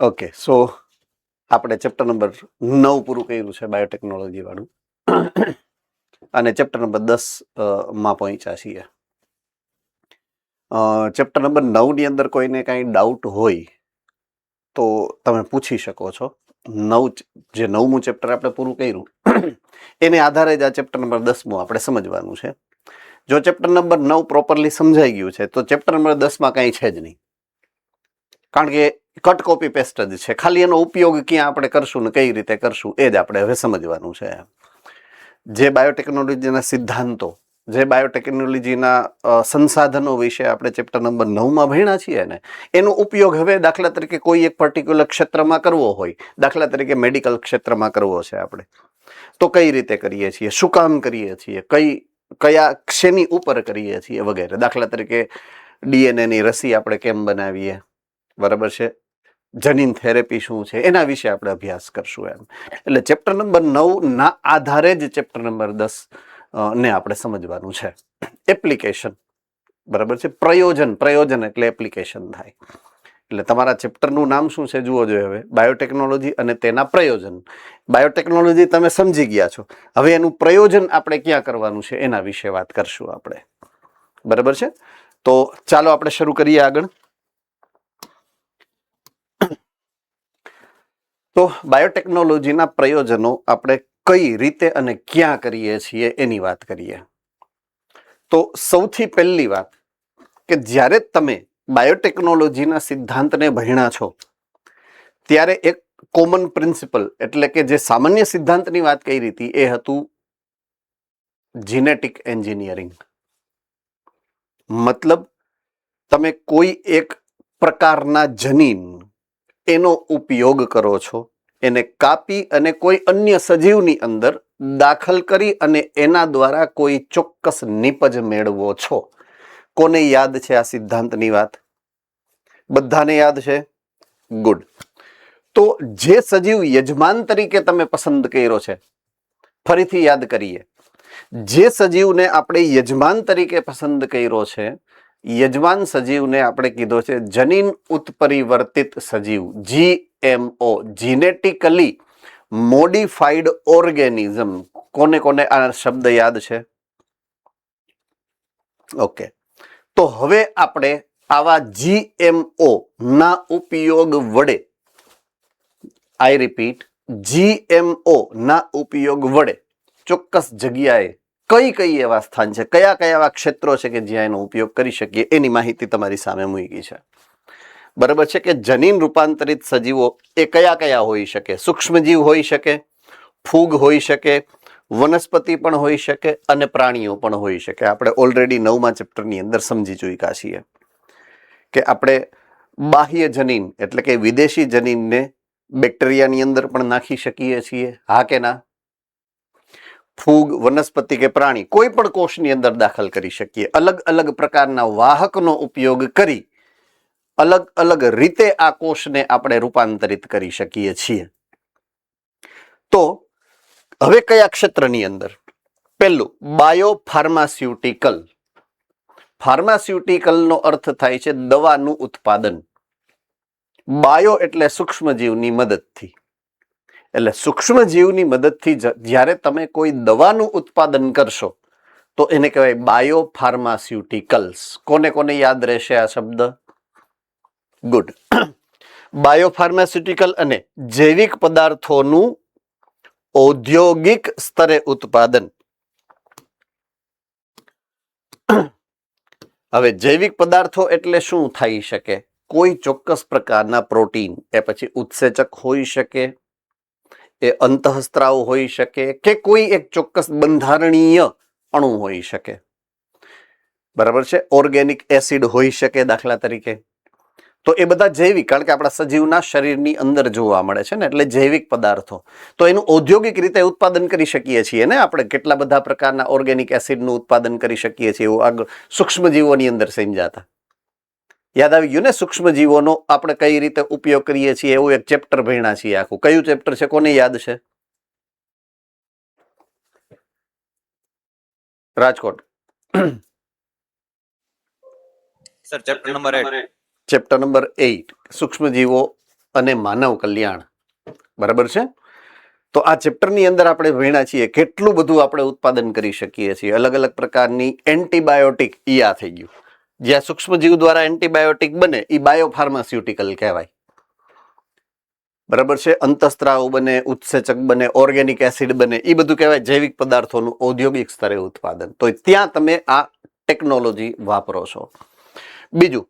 Okay, સો આપણે chapter number 9 પૂરું કર્યું છે બાયોટેકનોલોજી વાળું અને ચેપ્ટર નંબર 10 માં પહોંચ્યા છીએ. ચેપ્ટર નંબર 9 ની અંદર કોઈને કાંઈ ડાઉટ હોય તો તમે પૂછી શકો છો. જે 9મું ચેપ્ટર આપણે પૂરું કર્યું એને આધારે જ આ ચેપ્ટર નંબર 10મું આપણે સમજવાનું છે. જો ચેપ્ટર નંબર 9 પ્રોપરલી સમજાઈ ગયું છે તો ચેપ્ટર નંબર 10માં કાંઈ છે જ નહીં, કારણ કે કટ કોપી પેસ્ટ જ છે. ખાલી એનો ઉપયોગ ક્યાં આપણે કરશું ને કઈ રીતે કરશું એ જ આપણે હવે સમજવાનું છે. જે બાયોટેકનોલોજીના સિદ્ધાંતો, જે બાયોટેકનોલોજીના સંસાધનો વિશે આપણે ચેપ્ટર નંબર 9માં ભણ્યા છીએ ને, એનો ઉપયોગ હવે દાખલા તરીકે કોઈ એક પર્ટિક્યુલર ક્ષેત્રમાં કરવો હોય, દાખલા તરીકે મેડિકલ ક્ષેત્રમાં કરવો છે આપણે, તો કઈ રીતે કરીએ છીએ, શું કામ કરીએ છીએ, કયા શેની ઉપર કરીએ છીએ વગેરે. દાખલા તરીકે ડીએનએની રસી આપણે કેમ બનાવીએ, બરાબર છે, જનીન થેરેપી શું છે, એના વિશે આપણે અભ્યાસ કરશું એમ. એટલે ચેપ્ટર નંબર 9 ના આધારે જ ચેપ્ટર નંબર 10 ને આપણે સમજવાનું છે. એપ્લિકેશન, બરાબર છે, પ્રયોજન એટલે એપ્લિકેશન થાય. એટલે તમારા ચેપ્ટરનું નામ શું છે જુઓ જોઈએ હવે, બાયોટેકનોલોજી અને તેના પ્રયોજન. બાયોટેકનોલોજી તમે સમજી ગયા છો, હવે એનું પ્રયોજન આપણે ક્યાં કરવાનું છે એના વિશે વાત કરશું આપણે, બરાબર છે. તો ચાલો આપણે શરૂ કરીએ આગળ. તો બાયોટેકનોલોજીના પ્રયોજનો આપણે કઈ રીતે અને ક્યાં કરીએ છીએ એની વાત કરીએ. તો સૌથી પહેલી વાત કે જ્યારે તમે બાયોટેકનોલોજીના સિદ્ધાંતને ભણ્યા છો ત્યારે એક કોમન પ્રિન્સિપલ એટલે કે જે સામાન્ય સિદ્ધાંતની વાત કરી હતી એ હતું જીનેટિક એન્જિનિયરિંગ. મતલબ તમે કોઈ એક પ્રકારના જનીન એનો ઉપયોગ કરો છો, એને કાપી અને કોઈ અન્ય સજીવની અંદર દાખલ કરી અને એના દ્વારા કોઈ ચોક્કસ નિપજ મેળવો છો. કોને યાદ છે આ સિદ્ધાંતની વાત? બધાને યાદ છે? ગુડ. તો જે સજીવ યજમાન તરીકે તમે પસંદ કર્યો છે, ફરીથી યાદ કરીએ, જે સજીવને આપણે યજમાન તરીકે પસંદ કર્યો છે, યજમાન સજીવને આપણે કીધો છે જનીન ઉત્પરિવર્તિત સજીવ, GMO, જીનેટિકલી મોડિફાઈડ ઓર્ગેનિઝમ. કોને આ શબ્દ યાદ છે? ઓકે, તો હવે આપણે આવા GMO ના ઉપયોગ વડે, આઈ રિપીટ, GMO ના ઉપયોગ વડે ચોક્કસ જગ્યાએ કઈ એવા સ્થાન છે, કયા એવા ક્ષેત્રો છે કે જ્યાં એનો ઉપયોગ કરી શકીએ એની માહિતી તમારી સામે મૂકી છે, બરાબર છે. કે જનીન રૂપાંતરિત સજીવો એ કયા હોઈ શકે? સૂક્ષ્મજીવ હોઈ શકે, ફૂગ હોઈ શકે, વનસ્પતિ પણ હોઈ શકે અને પ્રાણીઓ પણ હોઈ શકે. આપણે ઓલરેડી 9મા ચેપ્ટરની અંદર સમજી ચૂક્યા છીએ કે આપણે બાહ્ય જનીન એટલે કે વિદેશી જનીનને બેક્ટેરિયાની અંદર પણ નાખી શકીએ છીએ, હા કે ના? ફૂગ, વનસ્પતિ કે પ્રાણી કોઈ પણ કોષની અંદર દાખલ કરી શકીએ. અલગ પ્રકારના વાહકનો ઉપયોગ કરી અલગ રીતે આ કોષને આપણે રૂપાંતરિત કરી શકીએ છીએ. તો હવે કયા ક્ષેત્રની અંદર? પહેલું, બાયોફાર્માસ્યુટિકલ. ફાર્માસ્યુટિકલનો અર્થ થાય છે દવાનું ઉત્પાદન. બાયો એટલે સૂક્ષ્મજીવની મદદથી, એટલે સૂક્ષ્મજીવની મદદથી જ્યારે તમે કોઈ દવાનું ઉત્પાદન કરશો તો એને કહેવાય બાયોફાર્માસ્યુટિકલ્સ. કોને યાદ રહેશે આ શબ્દ? ગુડ. બાયોફાર્માસ્યુટિકલ અને જૈવિક પદાર્થોનું ઔદ્યોગિક સ્તરે ઉત્પાદન. હવે જૈવિક પદાર્થો એટલે શું થઈ શકે? કોઈ ચોક્કસ પ્રકારના પ્રોટીન, એ પછી ઉત્સેચક હોઈ શકે, એ અંતઃસ્ત્રાવ હોઈ શકે, કે કોઈ એક ચોક્કસ બંધારણીય અણુ હોઈ શકે, બરાબર છે. ઓર્ગેનિક એસિડ હોઈ શકે દાખલા તરીકે. તો એ બધા જૈવિક, કારણ કે આપણા સજીવના શરીરની અંદર જોવા મળે છે ને, એટલે જૈવિક પદાર્થો. તો એનું ઔદ્યોગિક રીતે ઉત્પાદન કરી શકીએ છીએ ને આપણે. કેટલા બધા પ્રકારના ઓર્ગેનિક એસિડનું ઉત્પાદન કરી શકીએ છીએ એવું આગળ સૂક્ષ્મજીવોની અંદર સમજાતા. યાદ આવી ગયું ને? સૂક્ષ્મજીવોનો આપણે કઈ રીતે ઉપયોગ કરીએ છીએ એવું એક ચેપ્ટર ભણ્યા છીએ આખું. કયું ચેપ્ટર છે, કોને યાદ છે? Rajkot. Sir chapter number 8. Chapter number 8 સૂક્ષ્મજીવો અને માનવ કલ્યાણ. બરાબર છે. તો આ ચેપ્ટરની અંદર આપણે ભણ્યા છીએ કેટલું બધું આપણે ઉત્પાદન કરી શકીએ છીએ. અલગ અલગ પ્રકારની એન્ટીબાયોટિક ઈ આ થઈ ગયું. જ્યાં સૂક્ષ્મજીવ દ્વારા એન્ટીબાયોટિક બને એ બાયોફાર્માસ્યુટિકલ કહેવાય. બરાબર છે. અંતઃસ્ત્રાવ બને, ઉત્સેચક બને, ઓર્ગેનિક એસિડ બને, એ બધું કહેવાય જૈવિક પદાર્થોનું ઔદ્યોગિક સ્તરે ઉત્પાદન. તો ત્યાં તમે આ ટેકનોલોજી વાપરો છો. બીજું,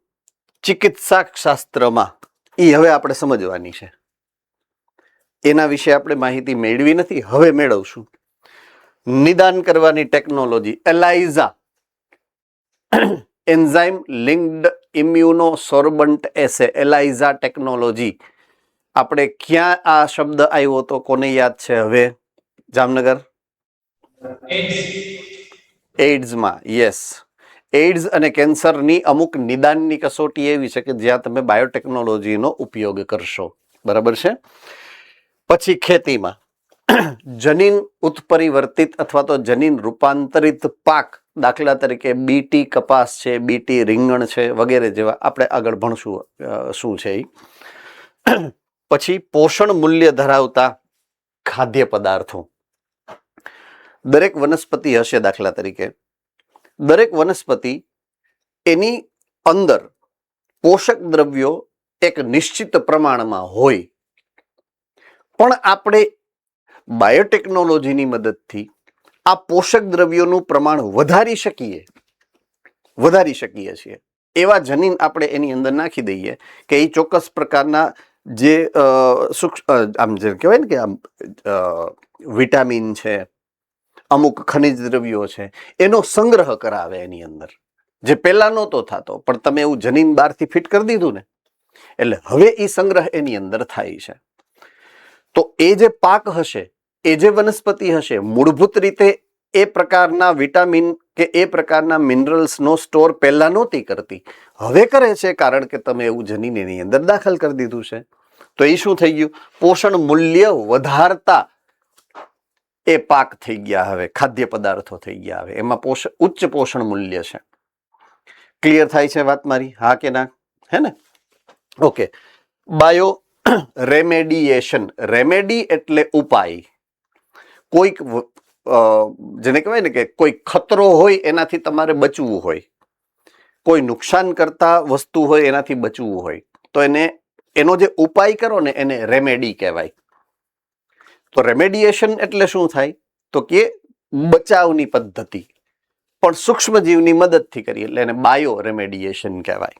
ચિકિત્સા શાસ્ત્રમાં એ હવે આપણે સમજવાની છે. એના વિશે આપણે માહિતી મેળવી નથી, હવે મેળવશું. નિદાન કરવાની ટેકનોલોજી એલાઇઝા, એન્ઝાઇમ લિંક્ડ ઇમ્યુનો સોર્બન્ટ એસે, એલાઇઝા ટેકનોલોજી. આપણે ક્યાં આ શબ્દ આવ્યો તો કોને યાદ છે હવે? જામનગર એઇડ્સમાં. યસ, એઇડ્સ અને કેન્સરની અમુક નિદાનની કસોટી એવી છે કે જ્યાં તમે બાયોટેકનોલોજીનો ઉપયોગ કરશો. બરાબર છે. પછી ખેતીમાં જનીન ઉત્પરિવર્તિત અથવા તો જનીન રૂપાંતરિત પાક, દાખલા તરીકે બીટી કપાસ છે, બીટી રીંગણ છે વગેરે જેવા આપણે આગળ ભણશું શું છે એ. પછી પોષણ મૂલ્ય ધરાવતા ખાદ્ય પદાર્થો. દરેક વનસ્પતિ હશે, દાખલા તરીકે દરેક વનસ્પતિ એની અંદર પોષક દ્રવ્યો એક નિશ્ચિત પ્રમાણમાં હોય, પણ આપણે બાયોટેકનોલોજીની મદદથી આ પોષક દ્રવ્યોનું પ્રમાણ વધારી શકીએ છીએ. એવા જનીન આપણે એની અંદર નાખી દઈએ કે એ ચોક્કસ પ્રકારના જે આમ જે કહેવાય ને કે આમ વિટામિન છે, અમુક ખનિજ દ્રવ્યો છે, એનો સંગ્રહ કરાવે એની અંદર, જે પહેલા નહોતો થતો. પણ તમે એવું જનીન બહારથી ફિટ કરી દીધું ને, એટલે હવે એ સંગ્રહ એની અંદર થાય છે. તો એ જે પાક હશે, એ જે વનસ્પતિ હશે, મૂળભૂત રીતે એ પ્રકારના વિટામિન કે એ પ્રકારના મિનરલ્સનો સ્ટોર પહેલા નહોતી કરતી, હવે કરે છે, કારણ કે તમે એવું જનીન એની અંદર દાખલ કરી દીધું છે. તો એ શું થઈ ગયું? પોષણ મૂલ્ય વધારતા એ પાક થઈ ગયા, હવે ખાદ્ય પદાર્થો થઈ ગયા. હવે એમાં ઉચ્ચ પોષણ મૂલ્ય છે. ક્લિયર થાય છે વાત મારી? હા કે ના? હે ને? ઓકે. બાયો રેમેડિયેશન. રેમેડી એટલે ઉપાય. કોઈક જેને કહેવાય ને કે કોઈ ખતરો હોય એનાથી તમારે બચવું હોય, કોઈ નુકસાન કરતા વસ્તુ હોય એનાથી બચવું હોય, તો એનો જે ઉપાય કરો ને એને રેમેડી કહેવાય. તો રેમેડિયેશન એટલે શું થાય? તો કે બચાવની પદ્ધતિ, પણ સૂક્ષ્મજીવની મદદથી કરીએ એટલે એને બાયો રેમેડિયેશન કહેવાય.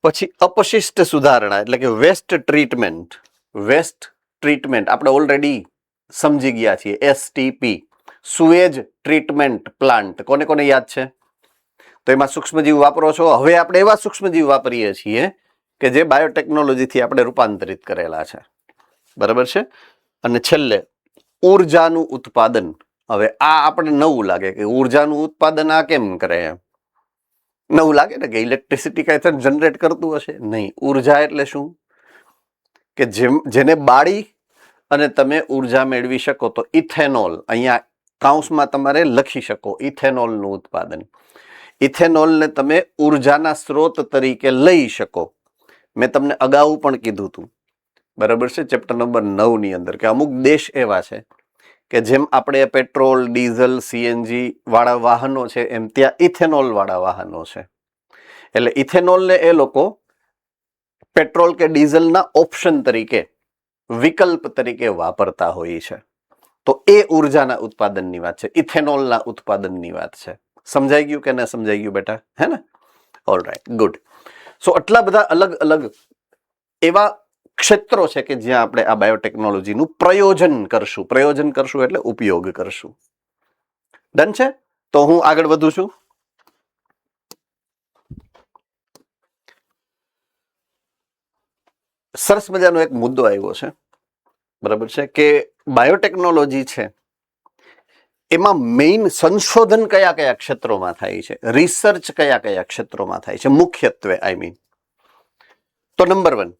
પછી અપશિષ્ટ સુધારણા એટલે કે વેસ્ટ ટ્રીટમેન્ટ. વેસ્ટ ટ્રીટમેન્ટ આપણે ઓલરેડી સમજી ગયા છીએ. STP, sewage treatment plant. કોને કોને યાદ છે? તો એમાં સૂક્ષ્મજીવ વાપરો છો. હવે આપણે એવા સૂક્ષ્મજીવ વાપરીએ છીએ કે જે બાયોટેકનોલોજીથી આપણે રૂપાંતરિત કરેલા છે. બરાબર છે. અને છેલ્લે ઉર્જાનું ઉત્પાદન. હવે આ આપણે નવું લાગે કે ઉર્જાનું ઉત્પાદન આ કેમ કરે? એમ નવું લાગે ને કે ઇલેક્ટ્રિસિટી કાંઈ જનરેટ કરતું હશે? નહીં. ઉર્જા એટલે શું? કે જેને બાળી અને તમે ઉર્જા મેળવી શકો. તો ઇથેનોલ, અહીંયા કાઉન્સમાં તમારે લખી શકો, ઇથેનોલનું ઉત્પાદન. ઇથેનોલને તમે ઉર્જાના સ્ત્રોત તરીકે લઈ શકો. મેં તમને અગાઉ પણ કીધું હતું, બરાબર છે, ચેપ્ટર નંબર 9 ની અંદર, કે અમુક દેશ એવા છે કે જેમ આપણે પેટ્રોલ, ડીઝલ, CNG વાળા વાહનો છે, એમ ત્યાં ઇથેનોલ વાળા વાહનો છે. એટલે ઇથેનોલને એ લોકો પેટ્રોલ કે ડીઝલના ઓપ્શન તરીકે, વિકલ્પ તરીકે વાપરતા હોય છે. તો એ ઉર્જાના ઉત્પાદનની વાત છે, ઇથેનોલના ઉત્પાદનની વાત છે. સમજાઈ ગયું કે ન સમજાઈ ગયું બેટા? હે ને? Alright, good. સો આટલા બધા અલગ અલગ એવા ક્ષેત્રો છે કે જ્યાં આપણે આ બાયોટેકનોલોજીનું પ્રયોજન કરશું. પ્રયોજન કરશું એટલે ઉપયોગ કરશું. ડન છે? તો હું આગળ વધું છું. સરસ મજાનો એક મુદ્દો આવ્યો છે, બરાબર છે, કે બાયોટેકનોલોજી છે એમાં મેઇન સંશોધન કયા કયા ક્ષેત્રોમાં થાય છે, રિસર્ચ કયા કયા ક્ષેત્રોમાં થાય છે મુખ્યત્વે? તો નંબર 1,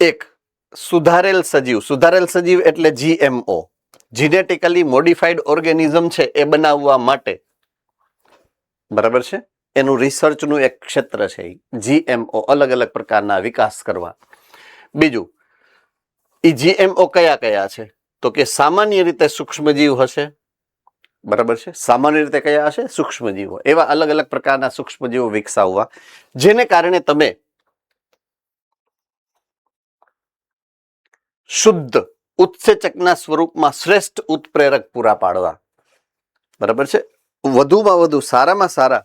એક સુધારેલ સજીવ. સુધારેલ સજીવ એટલે GMO, જીનેટિકલી મોડિફાઈડ ઓર્ગેનિઝમ છે એ બનાવવા માટે, બરાબર છે, એનું રિસર્ચનું એક ક્ષેત્ર છે. GMO અલગ અલગ પ્રકારના વિકાસ કરવા. બીજું, ઈ GMO કયા કયા છે? તો કે સામાન્ય રીતે સૂક્ષ્મજીવ હશે, બરાબર છે? સામાન્ય રીતે કયા હશે? સૂક્ષ્મજીવો. એવા અલગ અલગ પ્રકારના સૂક્ષ્મજીવો વિકસાવવા, જેને કારણે તમે શુદ્ધ ઉત્સેચકના સ્વરૂપમાં શ્રેષ્ઠ ઉત્પ્રેરક પૂરા પાડવા, બરાબર છે? વધુમાં વધુ સારામાં સારા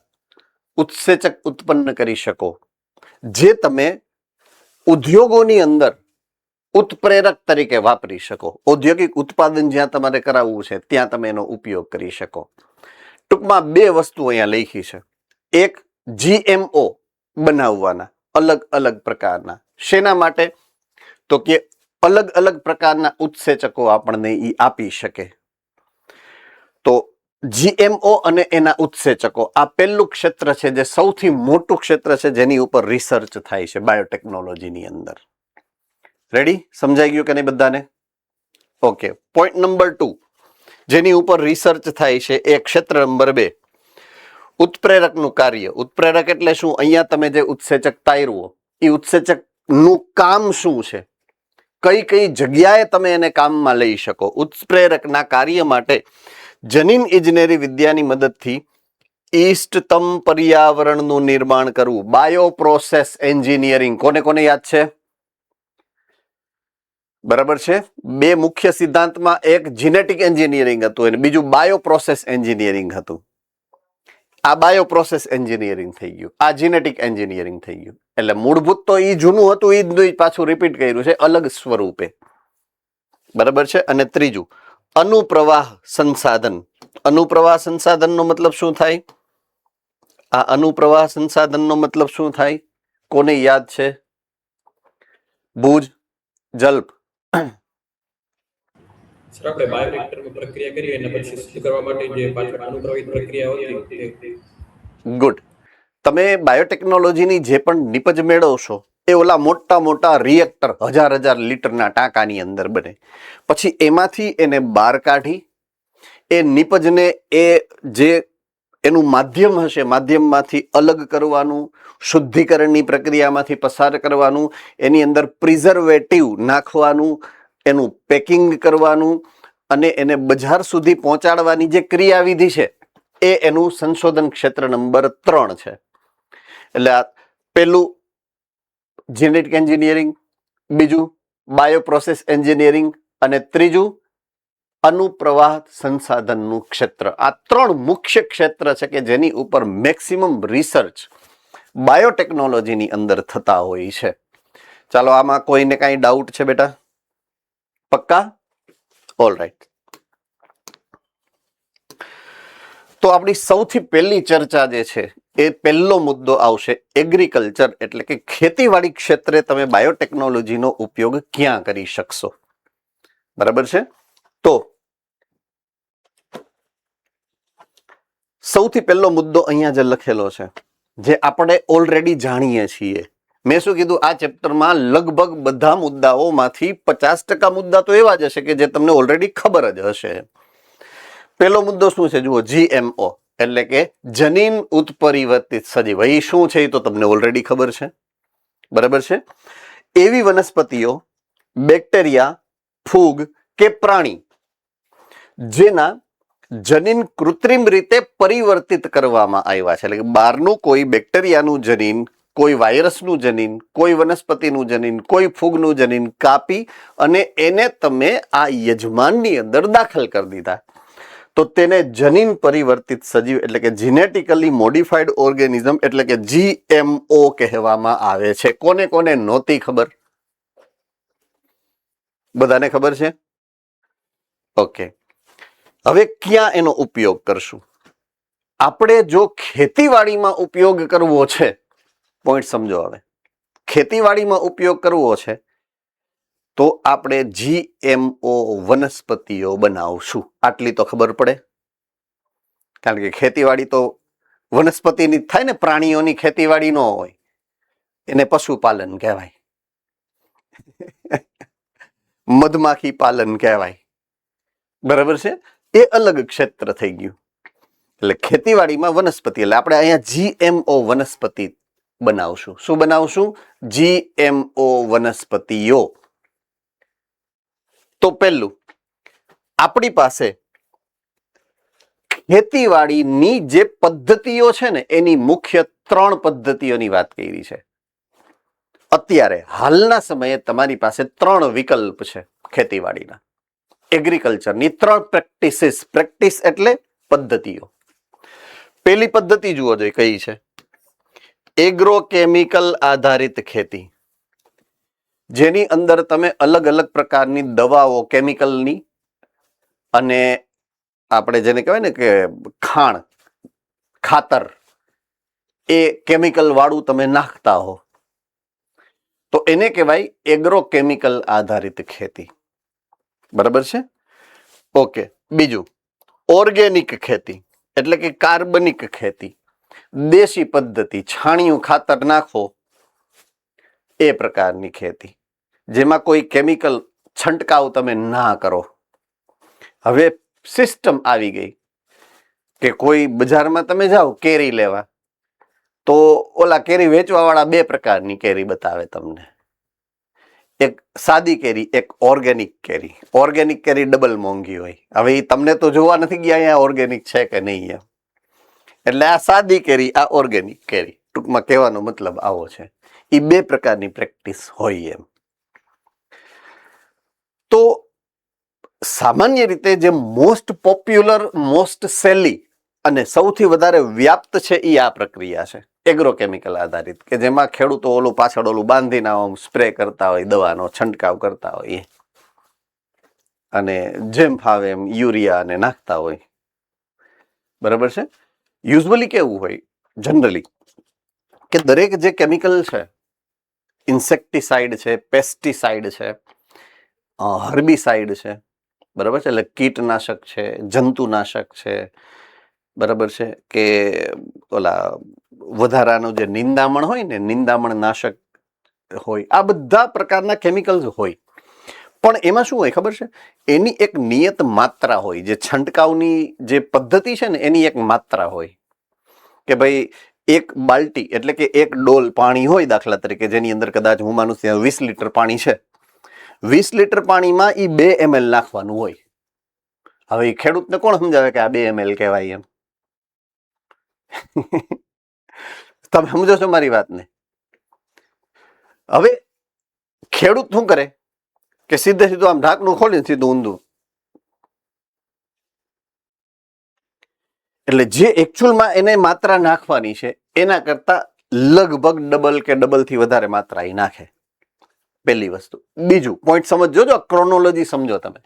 ઉત્સેચક ઉત્પન્ન કરી શકો, જે તમે ઉદ્યોગોની અંદર ઉત્પ્રેરક તરીકે વાપરી શકો. ઔદ્યોગિક ઉત્પાદન જ્યાં તમારે કરાવવું છે ત્યાં તમે એનો ઉપયોગ કરી શકો. ટૂંકમાં બે વસ્તુ અહીંયા લખી છે. એક, GMO બનાવવાના અલગ અલગ પ્રકારના. શેના માટે? તો કે અલગ અલગ પ્રકારના ઉત્સેચકો આપણને ઈ આપી શકે. તો GMO અને એના ઉત્સેચકો આ પહેલું ક્ષેત્ર છે, જે સૌથી મોટું ક્ષેત્ર છે, જેની ઉપર રિસર્ચ થાય છે બાયોટેકનોલોજીની અંદર. રેડી? સમજાઈ ગયું કે નહીં બધાને? ઓકે. પોઈન્ટ નંબર 2, જેની ઉપર રિસર્ચ થાય છે એ ક્ષેત્ર નંબર 2, ઉત્પ્રેરકનું કાર્ય. ઉત્પ્રેરક એટલે શું? અહીંયા તમે જે ઉત્સેચક તાર્યું, એ ઉત્સેચકનું કામ શું છે, કઈ કઈ જગ્યાએ તમે એને કામમાં લઈ શકો. ઉત્પ્રેરકના કાર્ય માટે જનીન ઇજનેરી વિદ્યાની મદદથી ઇષ્ટતમ પર્યાવરણનું નિર્માણ કરવું. Bioprocess engineering. કોને કોને યાદ છે? બરાબર છે? બે મુખ્ય સિદ્ધાંતમાં એક જીનેટિક એન્જિનિયરિંગ હતું અને બીજું બાયોપ્રોસેસ એન્જિનિયરિંગ હતું. આ બાયોપ્રોસેસ એન્જિનિયરિંગ થઈ ગયું, આ જીનેટિક એન્જિનિયરિંગ થઈ ગયું. એટલે મૂળભૂત તો ઈ જૂનું હતું, ઈ જ પાછું રિપીટ કર્યું છે અલગ સ્વરૂપે. બરાબર છે? અને ત્રીજું, અનુપ્રવાહ સંસાધન. અનુપ્રવાહ સંસાધનનો મતલબ શું થાય? આ અનુપ્રવાહ સંસાધનનો મતલબ શું થાય? કોને યાદ છે? ભુજ, જલ્પ. સર, આપણે બાયોરિએક્ટરમાં પ્રક્રિયા કરીએ અને પછી શુદ્ધ કરવા માટે જે પાછળ અનુપ્રવિત પ્રક્રિયા હોતી તે. ગુડ. તમે બાયોટેકનોલોજીની જે પણ નિપજ મેળવશો એ ઓલા મોટા મોટા રિએક્ટર 1000 લીટરના ટાંકાની અંદર બને. પછી એમાંથી એને બહાર કાઢી એ નિપજને એ જે એનું માધ્યમ હશે, માધ્યમમાંથી અલગ કરવાનું, શુદ્ધિકરણની પ્રક્રિયામાંથી પસાર કરવાનું, એની અંદર પ્રિઝર્વેટિવ નાખવાનું, એનું પેકિંગ કરવાનું અને એને બજાર સુધી પહોંચાડવાની જે ક્રિયાવિધિ છે એ એનું સંશોધન ક્ષેત્ર નંબર 3 છે. એટલે આ પહેલું જેનેટિક એન્જિનિયરિંગ, બીજું બાયોપ્રોસેસ એન્જિનિયરિંગ અને ત્રીજું અનુપ્રવાહ સંસાધનનું ક્ષેત્ર. આ 3 મુખ્ય ક્ષેત્ર છે કે જેની ઉપર મેક્સિમમ રિસર્ચ બાયોટેકનોલોજીની અંદર થતા હોય છે. ચાલો, આમાં કોઈને કાંઈ ડાઉટ છે બેટા? પક્કા? All right. તો આપણી સૌથી પહેલી ચર્ચા જે છે એ પહેલો મુદ્દો આવશે એગ્રીકલ્ચર, એટલે કે ખેતીવાડી ક્ષેત્રે તમે બાયોટેકનોલોજીનો ઉપયોગ ક્યાં કરી શકશો. બરાબર છે? તો સૌથી પહેલો મુદ્દો અહીંયા જે લખેલો છે, જે આપણે ઓલરેડી જાણીએ છીએ. મેં શું કીધું? આ ચેપ્ટરમાં લગભગ બધા મુદ્દાઓમાંથી 50% મુદ્દા તો એવા જ હશે કે જે તમને ઓલરેડી ખબર જ હશે. પહેલો મુદ્દો શું છે? જુઓ, GMO એટલે કે જનીન ઉત્પરિવર્તિત સજીવ. એ શું છે એ તો તમને ઓલરેડી ખબર છે. બરાબર છે? એવી વનસ્પતિઓ, બેક્ટેરિયા, ફૂગ કે પ્રાણી જેના જનીન કૃત્રિમ રીતે પરિવર્તિત કરવામાં આવ્યા છે. એટલે કે બહારનું કોઈ બેક્ટેરિયાનું જનીન, કોઈ વાયરસનું જનીન, કોઈ વનસ્પતિનું જનીન, કોઈ ફૂગનું જનીન કાપી અને એને તમે આ યજમાનની અંદર દાખલ કરી દીધા, તો તેને જનીન પરિવર્તિત સજીવ એટલે કે જીનેટિકલી મોડિફાઈડ ઓર્ગેનિઝમ એટલે કે GMO કહેવામાં આવે છે. કોને કોને નહોતી ખબર? બધાને ખબર છે? ઓકે. હવે ક્યાં એનો ઉપયોગ કરશું? આપણે જો ખેતીવાડીમાં ઉપયોગ કરવો છે, પોઈન્ટ સમજો. હવે ખેતીવાડીમાં ઉપયોગ કરવો છે તો આપણે GMO વનસ્પતિઓ બનાવશું. આટલી તો ખબર પડે, કારણ કે ખેતીવાડી તો વનસ્પતિની જ થાય ને, પ્રાણીઓની ખેતીવાડી ન હોય. એને પશુપાલન કહેવાય, મધમાખી પાલન કહેવાય. બરાબર છે? એ અલગ ક્ષેત્ર થઈ ગયું. એટલે ખેતીવાડીમાં વનસ્પતિ, એટલે આપણે અહીંયા GMO વનસ્પતિ બનાવશું. શું બનાવશું? GMO વનસ્પતિઓ. તો પહેલું, આપણી પાસે ખેતીવાડીની જે પદ્ધતિઓ છે ને એની મુખ્ય 3 પદ્ધતિઓની વાત કરી છે. અત્યારે હાલના સમયે તમારી પાસે 3 વિકલ્પ છે ખેતીવાડીના. એગ્રીકલ્ચરની 3 પ્રેક્ટિસીસ. પ્રેક્ટિસ એટલે પદ્ધતિઓ. પહેલી પદ્ધતિ જુઓ જોઈએ કઈ છે. એગ્રોકેમિકલ આધારિત ખેતી, જેની અંદર તમે અલગ અલગ પ્રકારની દવાઓ કેમિકલની અને આપણે જેને કહેવાય ને કે ખાતર એ કેમિકલ વાળું તમે નાખતા હો તો એને કહેવાય એગ્રોકેમિકલ આધારિત ખેતી. બરાબર છે? ઓકે. બીજું, ઓર્ગેનિક ખેતી એટલે કે કાર્બનિક ખેતી, દેશી પદ્ધતિ, છાણિયું ખાતર નાખો એ પ્રકારની ખેતી, જેમાં કોઈ કેમિકલ છંટકાવ તમે ના કરો. હવે સિસ્ટમ આવી ગઈ કે કોઈ બજારમાં તમે જાઓ કેરી લેવા તો ઓલા કેરી વેચવા વાળા 2 પ્રકારની કેરી બતાવે તમને. એક સાદી કેરી, એક ઓર્ગેનિક કેરી. ઓર્ગેનિક કેરી ડબલ મોંઘી હોય. હવે એ તમને તો જોવા નથી ગયા અહીંયા ઓર્ગેનિક છે કે નહીં એમ. એટલે આ સાદી કેરી, આ ઓર્ગેનિક કેરી. ટૂંકમાં કહેવાનો મતલબ આવો છે. એ 2 પ્રકારની પ્રેક્ટિસ હોય એમ. તો સામાન્ય રીતે જે મોસ્ટ પોપ્યુલર, મોસ્ટ સેલી અને સૌથી વધારે વ્યાપ્ત છે એ આ પ્રક્રિયા છે એગ્રોકેમિકલ આધારિત, કે જેમાં ખેડૂતો ઓલું પાછળ ઓલું બાંધીને સ્પ્રે કરતા હોય, દવાનો છંટકાવ કરતા હોય અને જેમ ફાવે એમ યુરિયા અને નાખતા હોય. બરાબર છે? યુઝ્યુઅલી કેવું હોય જનરલી કે દરેક જે કેમિકલ છે, ઇન્સેક્ટિસાઇડ છે, પેસ્ટિસાઇડ છે, હર્બિસાઇડ છે, બરાબર છે, એટલે કીટનાશક છે, જંતુનાશક છે, બરાબર છે, કે ઓલા વધારાનું જે નિંદામણ હોય ને, નિંદામણ નાશક હોય, આ બધા પ્રકારના કેમિકલ્સ હોય. પણ એમાં શું હોય ખબર છે? એની એક નિયત માત્રા હોય. જે છંટકાવની જે પદ્ધતિ છે ને એની એક માત્રા હોય કે ભાઈ એક બાલટી એટલે કે એક ડોલ પાણી હોય દાખલા તરીકે, જેની અંદર કદાચ હું માનું છું 20 લીટર પાણી છે. 20 લીટર પાણીમાં એ 2 ml નાખવાનું હોય. હવે એ ખેડૂતને કોણ સમજાવે કે આ 2 ml કહેવાય એમ? તમે સમજો છો મારી વાતને? હવે ખેડૂત શું કરે કે સીધે સીધું આમ ઢાંકણું ખોલીને સીધું ઊંધું, એટલે જે એકચ્યુઅલમાં એને માત્રા નાખવાની છે એના કરતા લગભગ ડબલ કે ડબલ થી વધારે માત્રા એ નાખે. પહેલી વસ્તુ. બીજું પોઈન્ટ સમજો, જો ક્રોનોલોજી સમજો તમે.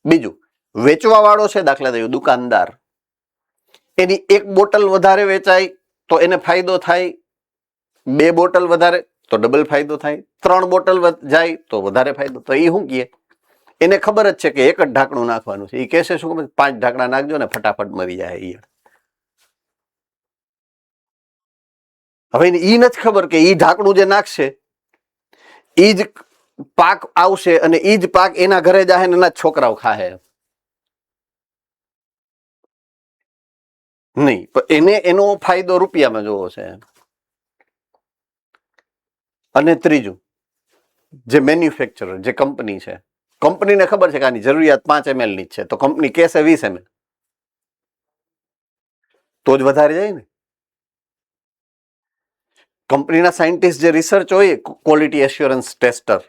બીજું, વેચવા વાળો છે દાખલા તરીકે દુકાનદાર, એની 1 બોટલ વધારે વેચાય તો એને ફાયદો થાય, 2 બોટલ વધારે તો ડબલ ફાયદો થાય, 3 બોટલ જાય તો વધારે ફાયદો. તો એ શું કહે? એને ખબર જ છે કે એક જ ઢાંકણું નાખવાનું છે. એ કહેશે શું ખબર? 5 ઢાંકણા નાખજો ને ફટાફટ મરી જાય. હવે એ નથી ખબર કે એ ઢાંકણું જે નાખશે એ જ પાક આવશે અને એ જ પાક એના ઘરે જાય ને એના છોકરાઓ ખાહે નહીં. પણ એને એનો ફાયદો રૂપિયામાં જોવો છે. અને ત્રીજું, જે મેન્યુફેક્ચરર, જે કંપની છે, કંપનીને ખબર છે કે આની જરૂરિયાત 5 ml ની જ છે, તો કંપની કહેશે 20 ml તો જ વધારે જાય ને. કંપનીના સાયન્ટિસ્ટ જે રિસર્ચ હોય, ક્વોલિટી એશ્યોરન્સ ટેસ્ટર,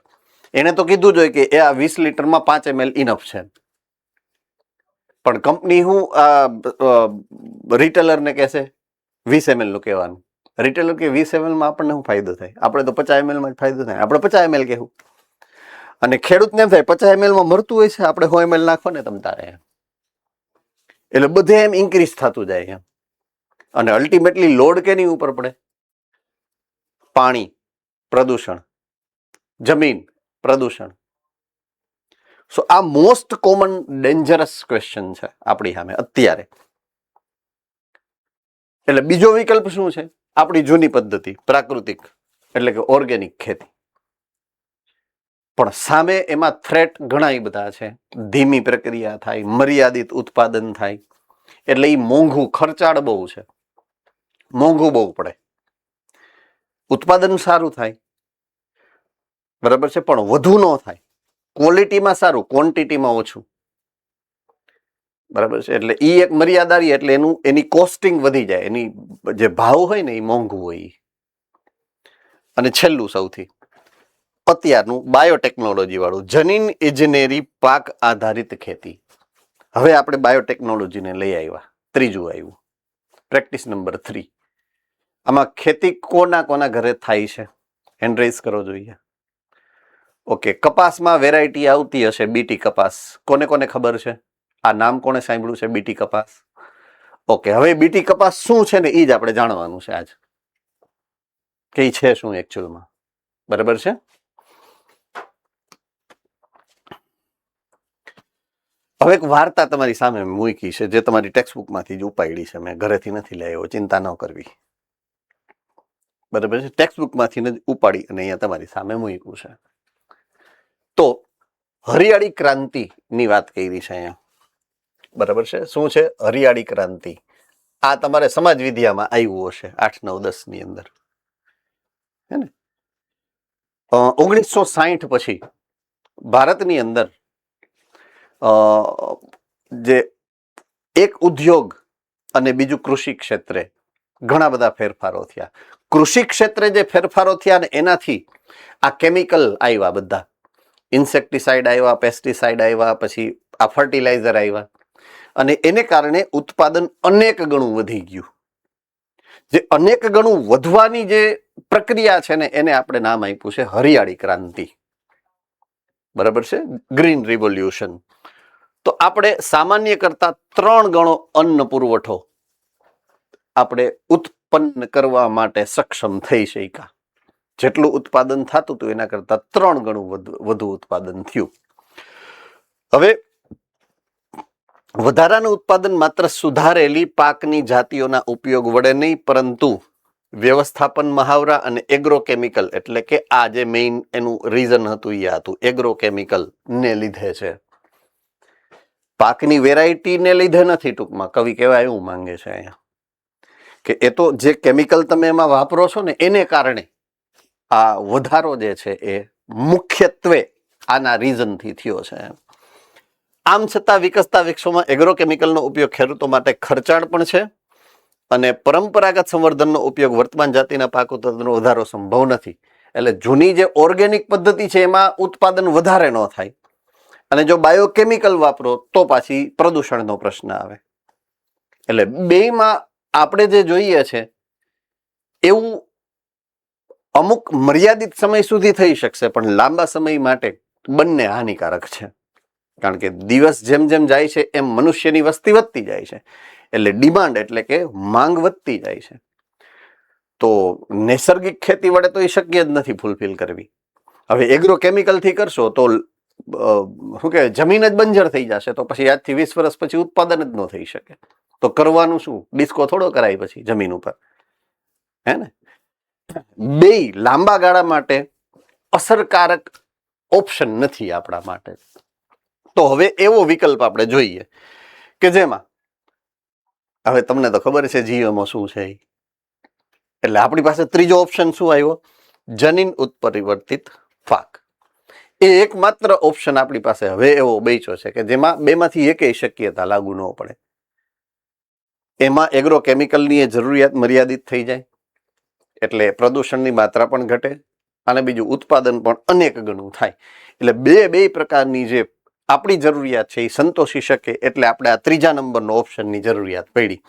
એને તો કીધું જ હોય કે એ આ 20 લીટરમાં 5 ml ઇનફ છે. પણ કંપની હું રિટેલરને કહેશે 20 ml નું કહેવાનું. રિટેલર કે 20 ml માં આપણને શું ફાયદો થાય? આપણે તો 50 ml માં જ ફાયદો થાય. આપણે 50 ml કહેવું અને ખેડૂતને એમ થાય 50 ml માં મરતું હોય છે, આપણે 100 ml નાખો ને તમ તારે. એટલે બધે એમ ઇન્ક્રીઝ થતું જાય એમ. અને અલ્ટિમેટલી લોડ કેની ઉપર પડે? પાણી પ્રદૂષણ, જમીન પ્રદૂષણ. સો આ મોસ્ટ કોમન ડેન્જરસ ક્વેશ્ચન છે આપણી સામે અત્યારે. એટલે બીજો વિકલ્પ શું છે? આપણી જૂની પદ્ધતિ પ્રાકૃતિક એટલે કે ઓર્ગેનિક ખેતી. પણ સામે એમાં થ્રેટ ઘણા બધા છે. ધીમી પ્રક્રિયા થાય, મર્યાદિત ઉત્પાદન થાય, એટલે એ મોંઘું, ખર્ચાળ બહુ છે, મોંઘું બહુ પડે. ઉત્પાદન સારું થાય, બરાબર છે, પણ વધુ ન થાય. ક્વોલિટીમાં સારું, ક્વોન્ટિટીમાં ઓછું, બરાબર છે. એટલે એ એક મર્યાદા રહી, એટલે એની કોસ્ટિંગ વધી જાય, એની જે ભાવ હોય ને એ મોંઘું હોય. અને છેલ્લું સૌથી અત્યારનું બાયોટેકનોલોજી વાળું જનીન ઇજનેરી પાક આધારિત ખેતી. હવે આપણે બાયોટેકનોલોજીને લઈ આવ્યા, ત્રીજું આવ્યું, પ્રેક્ટિસ નંબર 3. આમાં ખેતી કોના કોના ઘરે થાય છે? હેન્ડ રેઝ કરો જોઈએ. ઓકે, કપાસમાં વેરાયટી આવતી હશે બીટી કપાસ. કોને કોને ખબર છે? આ નામ કોને સાંભળ્યું છે? બીટી કપાસ. ઓકે, હવે બીટી કપાસ શું છે ને એ જ આપણે જાણવાનું છે આજ, કે છે શું એકચ્યુઅલમાં, બરાબર છે. હવે એક વાર્તા તમારી સામે મૂકી છે, જે તમારી ટેક્સ્ટબુકમાંથી જ ઉપાડી છે, મેં ઘરેથી નથી લાવ્યો, ચિંતા ન કરવી, બરાબર છે. ટેક્સ્ટબુકમાંથી જ ઉપાડી અને અહીંયા તમારી સામે મૂક્યું છે. તો હરિયાળી ક્રાંતિની વાત કરી છે અહીંયા, બરાબર છે. શું છે? હરિયાળી ક્રાંતિ. આ તમારે સમાજ વિદ્યામાં આવ્યું હશે 8, 9, 10 ની અંદર, હે ને. 1960 પછી ભારતની અંદર જે એક ઉદ્યોગ અને બીજું કૃષિ ક્ષેત્રે ઘણા બધા ફેરફારો થયા. કૃષિ ક્ષેત્રે જે ફેરફારો થયા ને એનાથી આ કેમિકલ આવ્યા, બધા ઇન્સેક્ટિસાઇડ આવ્યા, પેસ્ટિસાઇડ આવ્યા, પછી આ ફર્ટિલાઇઝર આવ્યા, અને એને કારણે ઉત્પાદન અનેક ગણું વધી ગયું. જે અનેક ગણું વધવાની જે પ્રક્રિયા છે ને એને આપણે નામ આપ્યું છે હરિયાળી ક્રાંતિ, બરાબર છે, ગ્રીન રિવોલ્યુશન. તો આપણે સામાન્ય કરતા 3 ગણો અન્ન પુરવઠો આપણે ઉત્પન્ન કરવા માટે સક્ષમ થઈ શક્યા. જેટલું ઉત્પાદન થતું હતું એના કરતા 3 ગણું વધુ ઉત્પાદન થયું. હવે વધારાનું ઉત્પાદન માત્ર સુધારેલી પાકની જાતિઓના ઉપયોગ વડે નહીં, પરંતુ વ્યવસ્થાપન મહાવરા અને એગ્રોકેમિકલ, એટલે કે આ જે મેઇન એનું રીઝન હતું એ હતું, એગ્રોકેમિકલ ને લીધે છે. પાકની વેરાયટીને લીધે નથી, ટૂંકમાં કવિ કહેવાય એવું માંગે છે અહીંયા, કે એ તો જે કેમિકલ તમે એમાં વાપરો છો ને એને કારણે આ વધારો જે છે એ મુખ્યત્વે આના રીઝનથી થયો છે. આમ છતાં વિકસતા વિશ્વમાં એગ્રોકેમિકલનો ઉપયોગ ખેડૂતો માટે ખર્ચાળ પણ છે, અને પરંપરાગત સંવર્ધનનો ઉપયોગ વર્તમાન જાતિના પાક ઉત્પાદનનો વધારો સંભવ નથી. એટલે જૂની જે ઓર્ગેનિક પદ્ધતિ છે એમાં ઉત્પાદન વધારે ન થાય, અને જો બાયોકેમિકલ વાપરો તો પાછી પ્રદૂષણનો પ્રશ્ન આવે. એટલે બેયમાં આપણે જે જોઈએ છે એવું અમુક મર્યાદિત સમય સુધી થઈ શકશે, પણ લાંબા સમય માટે બંને હાનિકારક છે. કારણ કે દિવસ જેમ જેમ જાય છે એમ મનુષ્યની વસ્તી વધતી જાય છે, એટલે ડિમાન્ડ એટલે કે માંગ વધતી જાય છે. તો નૈસર્ગિક ખેતી વડે તો એ શક્ય જ નથી ફૂલફિલ કરવી. હવે એગ્રોકેમિકલથી કરશો તો શું કહેવાય, જમીન જ બંજર થઈ જશે. તો પછી આજથી 20 વર્ષ પછી ઉત્પાદન જ ન થઈ શકે. તો કરવાનું શું? ડિસ્કો થોડો કરાય પછી જમીન ઉપર, હે ને. બે લાંબા ગાળા માટે અસરકારક ઓપ્શન નથી આપણા માટે. તો હવે એવો વિકલ્પ આપણે જોઈએ કે જેમાં, હવે તમને તો ખબર છે જીઓમાં શું છે, એટલે આપણી પાસે ત્રીજો ઓપ્શન શું આવ્યો? જનીન ઉત્પરિવર્તિત પાક. એ એકમાત્ર ઓપ્શન આપણી પાસે હવે એવો બેચો છે કે જેમાં બેમાંથી એકેય શક્યતા લાગુ ન પડે. એમાં એગ્રોકેમિકલની એ જરૂરિયાત મર્યાદિત થઈ જાય, એટલે પ્રદૂષણની માત્રા પણ ઘટે, અને બીજું ઉત્પાદન પણ અનેક ગણું થાય. એટલે બે પ્રકારની જે આપણી જરૂરિયાત છે એ સંતોષી શકે, એટલે આપણે આ ત્રીજા નંબરનો ઓપ્શનની જરૂરિયાત પડી,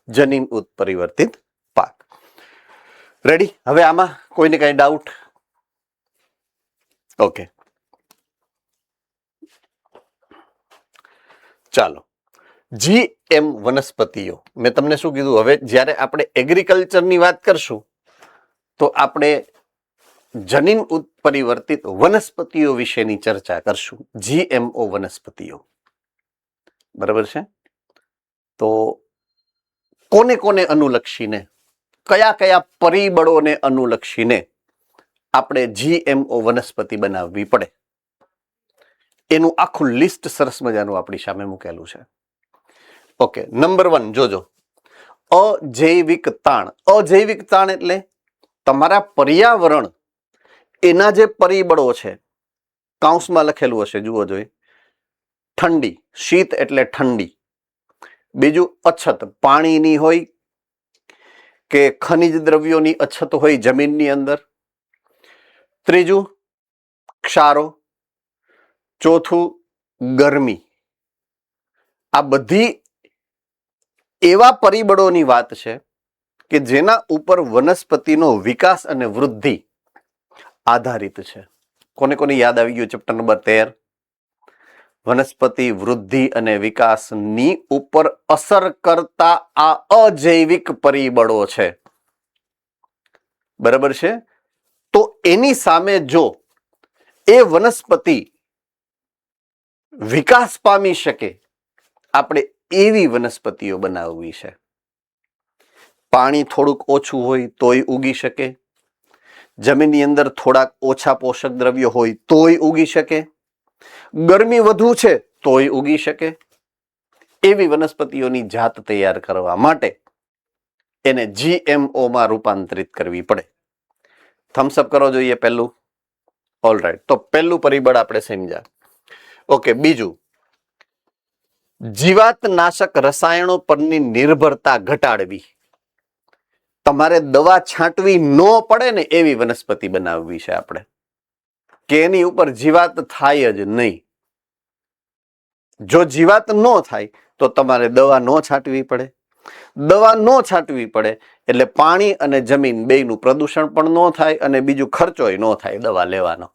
જનીન ઉત્પરિવર્તિત પાક. રેડી? હવે આમાં કોઈને કઈ ડાઉટ? ઓકે, ચાલો. GM વનસ્પતિઓ, મેં તમને શું કીધું? હવે જ્યારે આપણે એગ્રીકલ્ચરની વાત કરશું તો આપણે જનીન ઉત્પરિવર્તિત વનસ્પતિઓ વિશેની ચર્ચા કરશું. GMO વનસ્પતિઓ, બરાબર છે. તો કોને કોને અનુલક્ષીને, કયા કયા પરિબળોને અનુલક્ષીને આપણે GMO વનસ્પતિ બનાવવી પડે, એનું આખું લિસ્ટ સરસ મજાનું આપણી સામે મૂકેલું છે. ઓકે, નંબર 1 જોજો, અજૈવિક તાણ. અજૈવિક તાણ એટલે તમારા પર્યાવરણ એના જે પરિબળો છે, કૌંસમાં લખેલું હશે, જુઓ જોઈએ. ઠંડી, શીત એટલે ઠંડી. બીજું અછત, પાણીની હોય કે ખનિજ દ્રવ્યોની અછત હોય જમીનની અંદર. ત્રીજું ક્ષારો. ચોથું ગરમી. આ બધી એવા પરિબળોની વાત છે કે જેના ઉપર વનસ્પતિનો વિકાસ અને વૃદ્ધિ આધારિત છે. કોને કોને યાદ આવી ગયું ચેપ્ટર નંબર 13? વનસ્પતિ વૃદ્ધિ અને વિકાસની ઉપર અસર કરતા આ અજૈવિક પરિબળો છે. બરાબર છે? તો એની સામે જો એ વનસ્પતિ વિકાસ પામી શકે, આપણે એવી વનસ્પતિઓ બનાવવી છે. પાણી થોડુંક ઓછું હોય તોય ઉગી શકે, જમીનની અંદર થોડાક ઓછા પોષક દ્રવ્યો હોય તોય ઉગી શકે, ગરમી વધુ છે તોય ઉગી શકે. એવી વનસ્પતિઓની જાત તૈયાર કરવા માટે એને GMO માં રૂપાંતરિત કરવી પડે. થમ્સઅપ કરો જોઈએ પહેલું. ઓલરાઈટ, તો પહેલું પરિબળ આપણે સમજ્યા. ઓકે, બીજું, જીવાતનાશક રસાયણો પરની નિર્ભરતા ઘટાડવી. તમારે દવા છાંટવી ન પડે ને એવી વનસ્પતિ બનાવવી છે આપણે, કે એની ઉપર જીવાત થાય જ નહીં. જો જીવાત ન થાય તો તમારે દવા ન છાંટવી પડે. દવા ન છાંટવી પડે એટલે પાણી અને જમીન બેયનું પ્રદૂષણ પણ ન થાય અને બીજું ખર્ચોય ન થાય દવા લેવાનો.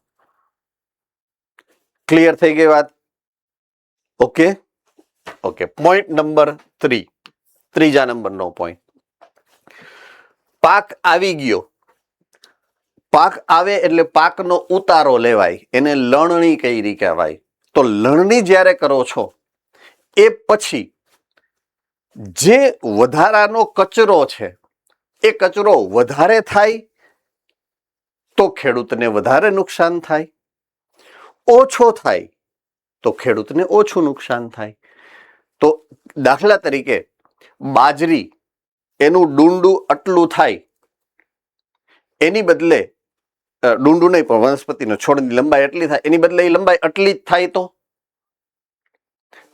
ક્લિયર થઈ ગઈ વાત? Okay okay. પોઈન્ટ નંબર 3, ત્રીજા નંબરનો પોઈન્ટ. પાક આવી ગયો. પાક આવે એટલે પાકનો ઉતારો લેવાય, એને લણણી કઈ કહેવાય. તો લણણી જ્યારે કરો છો એ પછી જે વધારાનો કચરો છે એ કચરો વધારે થાય તો ખેડૂતને વધારે નુકસાન થાય, ઓછો થાય તો ખેડૂતને ઓછું નુકસાન થાય. તો દાખલા તરીકે બાજરી, એનું ડુંડું આટલું થાય, એની બદલે ડુંડું નહીં પણ વનસ્પતિનો છોડની લંબાઈ એટલી થાય, એની બદલે એ લંબાઈ આટલી જ થાય તો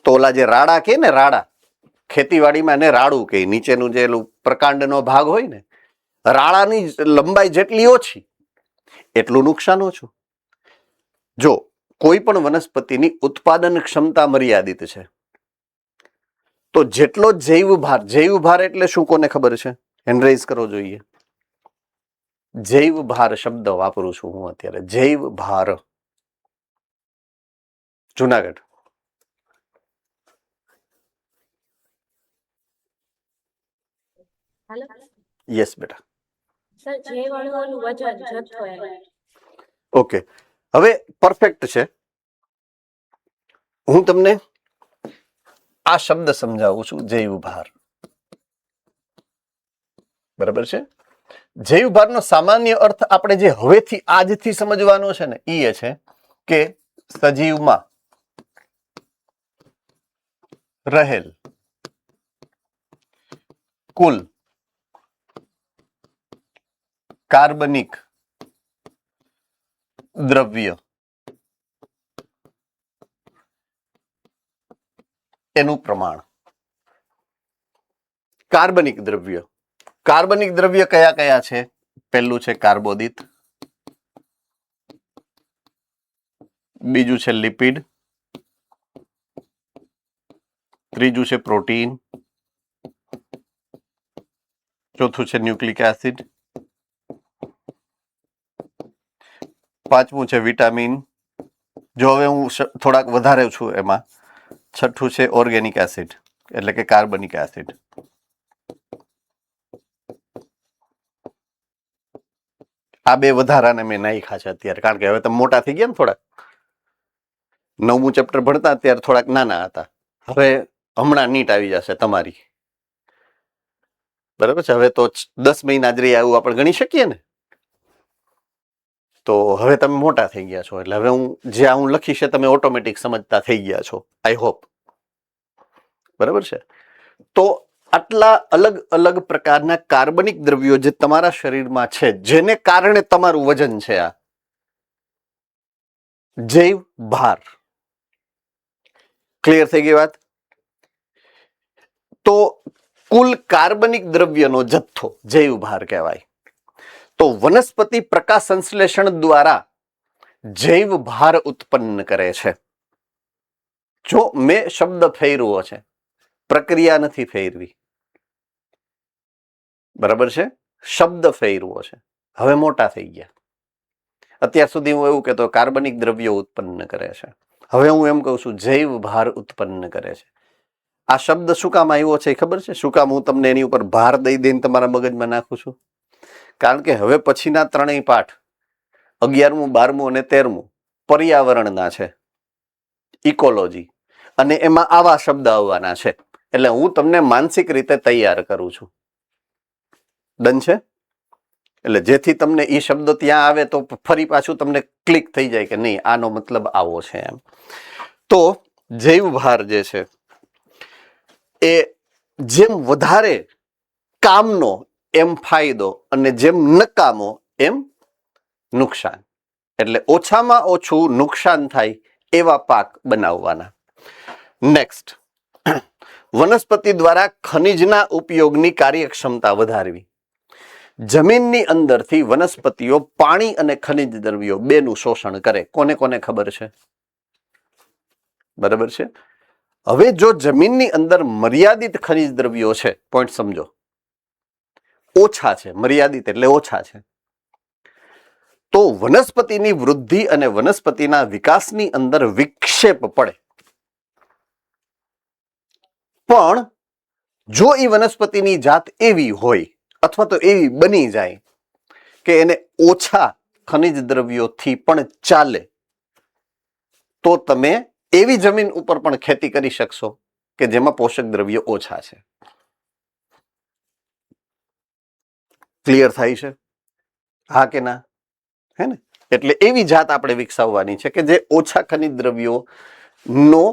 ઓલા જે રાડા કે ને, રાડા ખેતીવાડીમાં એને રાડું કે, નીચેનું જે પ્રકાંડનો ભાગ હોય ને, રાડાની લંબાઈ જેટલી ઓછી એટલું નુકસાન ઓછું. જો કોઈ પણ વનસ્પતિની ઉત્પાદન ક્ષમતા મર્યાદિત છે તો જેટલો જૈવ ભાર, જૈવ ભાર એટલે શું કોને ખબર છે? હેન્ડરાઇઝ કરવો જોઈએ. જૈવ ભાર શબ્દ વાપરું છું હું અત્યારે. જૈવ ભાર. જુનાગઢ. યસ બેટા. ઓકે, હવે પરફેક્ટ છે. હું તમને આ શબ્દ સમજાવું છું, જૈવ ભાર. બરાબર છે? જૈવ ભારનો સામાન્ય અર્થ આપણે જે હવેથી આજથી સમજવાનો છે ને એ છે કે સજીવમાં રહેલ કુલ કાર્બનિક દ્રવ્ય એનું પ્રમાણ. કાર્બનિક દ્રવ્ય. કાર્બનિક દ્રવ્ય કયા કયા છે? પહેલું છે કાર્બોદિત, બીજું છે લિપિડ, ત્રીજું છે પ્રોટીન, ચોથું છે ન્યુક્લિક એસિડ, પાંચમું છે વિટામિન. જો હવે હું થોડાક વધારે છું એમાં, છઠ્ઠું છે ઓર્ગેનિક એસિડ એટલે કે કાર્બનિક એસિડ. આ બે વધારાને મેં નાખ્યા છે અત્યારે, કારણ કે હવે તમે મોટા થઈ ગયા ને થોડાક. 9મું ચેપ્ટર ભણતા ત્યારે થોડાક નાના હતા, હવે હમણાં નીટ આવી જશે તમારી. બરાબર છે? હવે તો 10 મહિના જ રહી આવું આપણે ગણી શકીએ ને. તો હવે તમે મોટા થઈ ગયા છો એટલે હવે હું જ્યાં હું લખીશ તમે ઓટોમેટિક સમજતા થઈ ગયા છો, આઈ હોપ. બરાબર છે? તો આટલા અલગ અલગ પ્રકારના કાર્બનિક દ્રવ્યો જે તમારા શરીરમાં છે, જેને કારણે તમારું વજન છે, આ જૈવ ભાર. ક્લિયર થઈ ગઈ વાત? તો કુલ કાર્બનિક દ્રવ્યનો જથ્થો જૈવ ભાર કહેવાય. તો વનસ્પતિ પ્રકાશ સંશ્લેષણ દ્વારા જૈવ ભાર ઉત્પન્ન કરે છે. જો મેં શબ્દ ફેરવો છે, પ્રક્રિયા નથી ફેરવી, બરાબર છે? શબ્દ ફેરવો છે. હવે મોટા થઈ ગયા. અત્યાર સુધી હું એવું કહેતો કાર્બનિક દ્રવ્યો ઉત્પન્ન કરે છે, હવે હું એમ કહું છું જૈવ ભાર ઉત્પન્ન કરે છે. આ શબ્દ શું કામ આવ્યો છે ખબર છે? શું કામ હું તમને એની ઉપર ભાર દઈ દઈને તમારા મગજમાં નાખું છું? કારણ કે હવે પછીના ત્રણેય પાઠ 11મું, 12મું અને 13મું પર્યાવરણના છે, ઇકોલોજી, અને એમાં આવા શબ્દ આવવાના છે. એટલે હું તમને માનસિક રીતે તૈયાર કરું છું. ડન છે? એટલે જેથી તમને એ શબ્દ ત્યાં આવે તો ફરી પાછું તમને ક્લિક થઈ જાય કે નહીં, આનો મતલબ આવો છે એમ. તો જૈવ ભાર જે છે એ જેમ વધારે કામનો એમ ફાયદો, અને જેમ નકામો એમ નુકસાન. એટલે ઓછામાં ઓછું નુકસાન થાય એવા પાક બનાવવાના. નેક્સ્ટ, વનસ્પતિ દ્વારા ખનિજના ઉપયોગની કાર્યક્ષમતા વધારવી. જમીનની અંદરથી વનસ્પતિઓ પાણી અને ખનિજ દ્રવ્યો બેનું શોષણ કરે. કોને કોને ખબર છે? બરાબર છે. હવે જો જમીનની અંદર મર્યાદિત ખનિજ દ્રવ્યો છે, પોઈન્ટ સમજો, ઓછા છે, મર્યાદિત એટલે ઓછા છે, તો વનસ્પતિની વૃદ્ધિ અને વનસ્પતિના વિકાસની અંદર વિક્ષેપ પડે. પણ જો એ વનસ્પતિની જાત એવી હોય અથવા તો એવી બની જાય કે એને ઓછા ખનિજ દ્રવ્યોથી પણ ચાલે, તો તમે એવી જમીન ઉપર પણ ખેતી કરી શકશો કે જેમાં પોષક દ્રવ્યો ઓછા છે. ક્લિયર થાય છે? હા કે ના? હે ને? એટલે એવી જાત આપણે વિકસાવવાની છે કે જે ઓછા ખનિજ દ્રવ્યો નો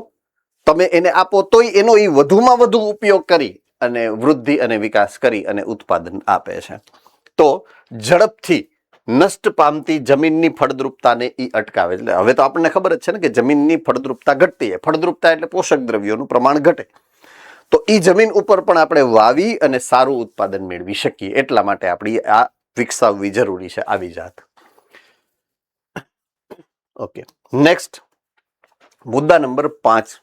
તમે એને આપો તોય એનો એ વધુમાં વધુ ઉપયોગ કરી અને વૃદ્ધિ અને વિકાસ કરી અને ઉત્પાદન આપે છે. તો ઝડપથી નષ્ટ પામતી જમીનની ફળદ્રુપતાને એ અટકાવે. એટલે હવે તો આપણને ખબર જ છે ને કે જમીનની ફળદ્રુપતા ઘટતી છે. ફળદ્રુપતા એટલે પોષક દ્રવ્યોનું પ્રમાણ ઘટે. તો એ જમીન ઉપર પણ આપણે વાવી અને સારું ઉત્પાદન મેળવી શકીએ. એટલા માટે આપણી આ વિકસાવવી જરૂરી છે, આવી જાત. ઓકે, નેક્સ્ટ મુદ્દા નંબર 5,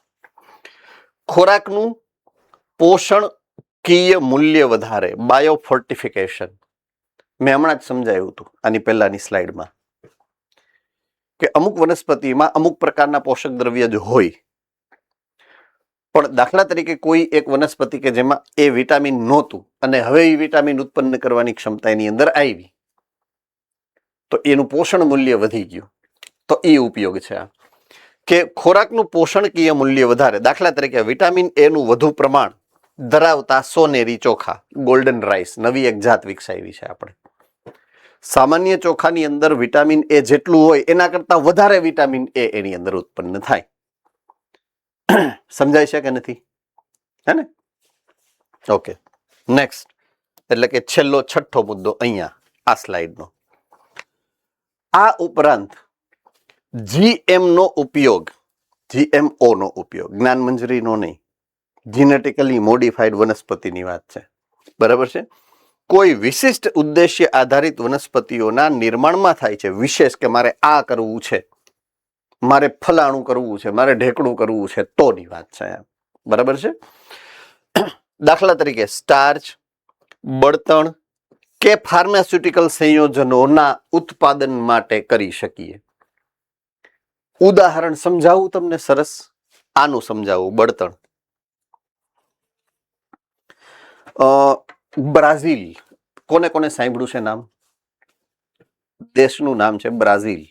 ખોરાકનું પોષણકીય મૂલ્ય વધારે, બાયોફોર્ટિફિકેશન. મેં હમણાં જ સમજાવ્યું હતું આની પહેલાની સ્લાઇડમાં કે અમુક વનસ્પતિમાં અમુક પ્રકારના પોષક દ્રવ્ય જ હોય, પણ દાખલા તરીકે કોઈ એક વનસ્પતિ કે જેમાં એ વિટામિન નહોતું અને હવે એ વિટામિન ઉત્પન્ન કરવાની ક્ષમતા એની અંદર આવી, તો એનું પોષણ મૂલ્ય વધી ગયું. તો એ ઉપયોગ છે આ કે ખોરાકનું પોષણકીય મૂલ્ય વધારે. દાખલા તરીકે વિટામિન એ નું વધુ પ્રમાણ ધરાવતા સોનેરી ચોખા, ગોલ્ડન રાઈસ, નવી એક જાત વિકસાવી છે આપણે. સામાન્ય ચોખાની અંદર વિટામિન એ જેટલું હોય એના કરતા વધારે વિટામિન એ એની અંદર ઉત્પન્ન થાય. સમજાય છે કે નથી? હે ને? ઓકે, નેક્સ્ટ એટલે કે છેલ્લો છઠ્ઠો મુદ્દો અહીંયા આ સ્લાઇડનો. આ ઉપરાંત જીએમ નો ઉપયોગ, જીએમઓ નો ઉપયોગ, જ્ઞાન મંજરીનો નહીં, જીનેટિકલી મોડિફાઈડ વનસ્પતિની વાત છે, બરાબર છે. કોઈ વિશિષ્ટ ઉદ્દેશ્ય આધારિત વનસ્પતિઓના નિર્માણમાં થાય છે. વિશેષ કે મારે આ કરવું છે, મારે ફલાણું કરવું છે, મારે ઢેકણું કરવું છે, તોની વાત છે, બરાબર છે. દાખલા તરીકે સ્ટાર્ચ, બળતણ કે ફાર્માસ્યુટિકલ સંયોજનોના ઉત્પાદન માટે કરી શકીએ. ઉદાહરણ સમજાવું તમને સરસ? આનું સમજાવું. બળતણ, બ્રાઝિલ, કોને કોને સાંભળ્યું છે નામ? દેશનું નામ છે બ્રાઝિલ.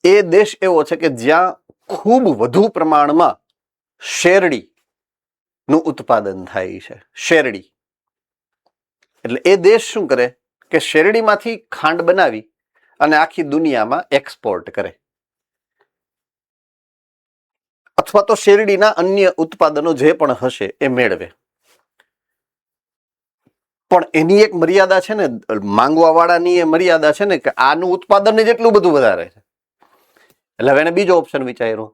એ દેશ એવો છે કે જ્યાં ખૂબ વધુ પ્રમાણમાં શેરડી નું ઉત્પાદન થાય છે. શેરડી એટલે એ દેશ શું કરે કે શેરડીમાંથી ખાંડ બનાવી અને આખી દુનિયામાં એક્સપોર્ટ કરે, અથવા તો શેરડીના અન્ય ઉત્પાદનો જે પણ હશે એ મેળવે. પણ એની એક મર્યાદા છે ને, માંગવા વાળાની એ મર્યાદા છે ને કે આનું ઉત્પાદન જ એટલું બધું વધારે છે. એટલે હવે એને બીજો ઓપ્શન વિચાર્યો,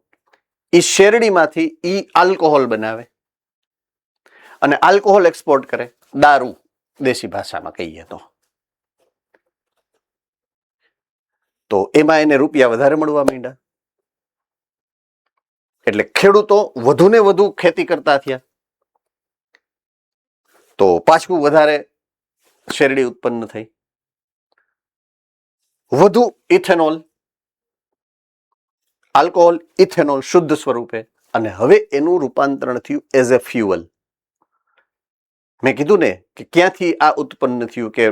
ઈ શેરડીમાંથી ઈ આલ્કોહોલ બનાવે અને આલ્કોહોલ એક્સપોર્ટ કરે, દારૂ દેશી ભાષામાં કહીએ તો એમાં એને રૂપિયા વધારે મળવા માંડ્યા. એટલે ખેડૂતો વધુ ને વધુ ખેતી કરતા થયા, તો પાછું વધારે શેરડી ઉત્પન્ન થઈ, વધુ ઇથેનોલ, આલ્કોહોલ, ઇથેનોલ શુદ્ધ સ્વરૂપે, અને હવે એનું રૂપાંતરણ થયું એઝ એ ફ્યુઅલ. મેં કીધું ને કે ક્યાંથી આ ઉત્પન્ન થયું, કે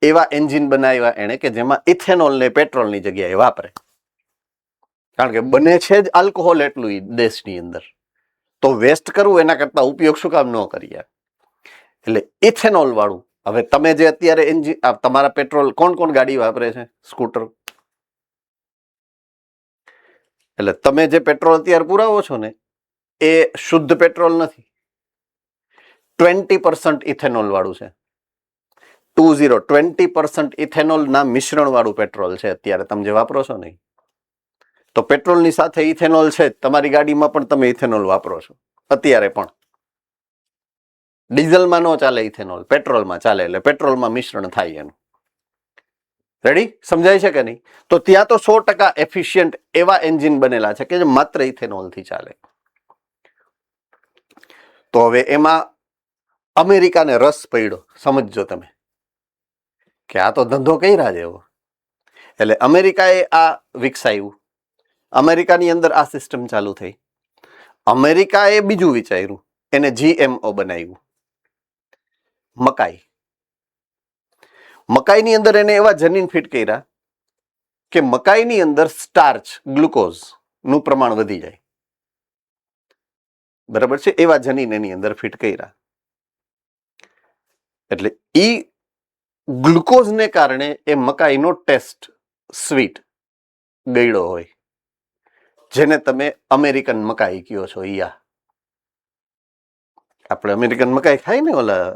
એવા એન્જિન બનાવ્યા એણે કે જેમાં ઇથેનોલ ને પેટ્રોલની જગ્યાએ વાપરે, કારણ કે બને છે જ આલ્કોહોલ એટલું દેશની અંદર, તો વેસ્ટ કરવું એના કરતા ઉપયોગ શું કામ ન કરીએ. એટલે ઇથેનોલ વાળું, હવે તમે જે અત્યારે એન્જિન, તમારા પેટ્રોલ કોણ ગાડી વાપરે છે? સ્કૂટર. એટલે તમે જે પેટ્રોલ અત્યારે પુરાવો છો ને એ શુદ્ધ પેટ્રોલ નથી, 20% ઇથેનોલ વાળું છે. 20% ઇથેનોલ ના મિશ્રણ વાળું પેટ્રોલ છે અત્યારે તમે જે વાપરો છો ને. તો પેટ્રોલની સાથે ઇથેનોલ છે, તમારી ગાડીમાં પણ તમે ઇથેનોલ વાપરો છો અત્યારે પણ. ડીઝલમાં ન ચાલે ઇથેનોલ, પેટ્રોલમાં ચાલે, એટલે પેટ્રોલમાં મિશ્રણ થાય એનું. રેડી? સમજાય છે કે નહીં? તો ત્યાં તો 100% એફિશિયન્ટ એવા એન્જિન બનેલા છે કે જે માત્ર ઇથેનોલથી ચાલે. તો હવે એમાં અમેરિકાને રસ પડ્યો, સમજજો તમે કે આ તો ધંધો કર્યા જેવો. એટલે અમેરિકાએ આ વિકસાવ્યું, અમેરિકાની અંદર આ સિસ્ટમ ચાલુ થઈ. અમેરિકાએ બીજું વિચાર્યું, એને GMO બનાવ્યું, મકાઈ. મકાઈની અંદર એને એવા જનીન ફિટ કર્યા કે મકાઈની અંદર સ્ટાર્ચ, ગ્લુકોઝ નું પ્રમાણ વધી જાય. બરાબર છે? એવા જનીન એની અંદર ફિટ કર્યા. એટલે ઈ ગ્લુકોઝને કારણે એ મકાઈનો ટેસ્ટ સ્વીટ, ગળ્યો હોય, જેને તમે અમેરિકન મકાઈ કયો છો. આપણે અમેરિકન મકાઈ ખાઈ ને ઓલા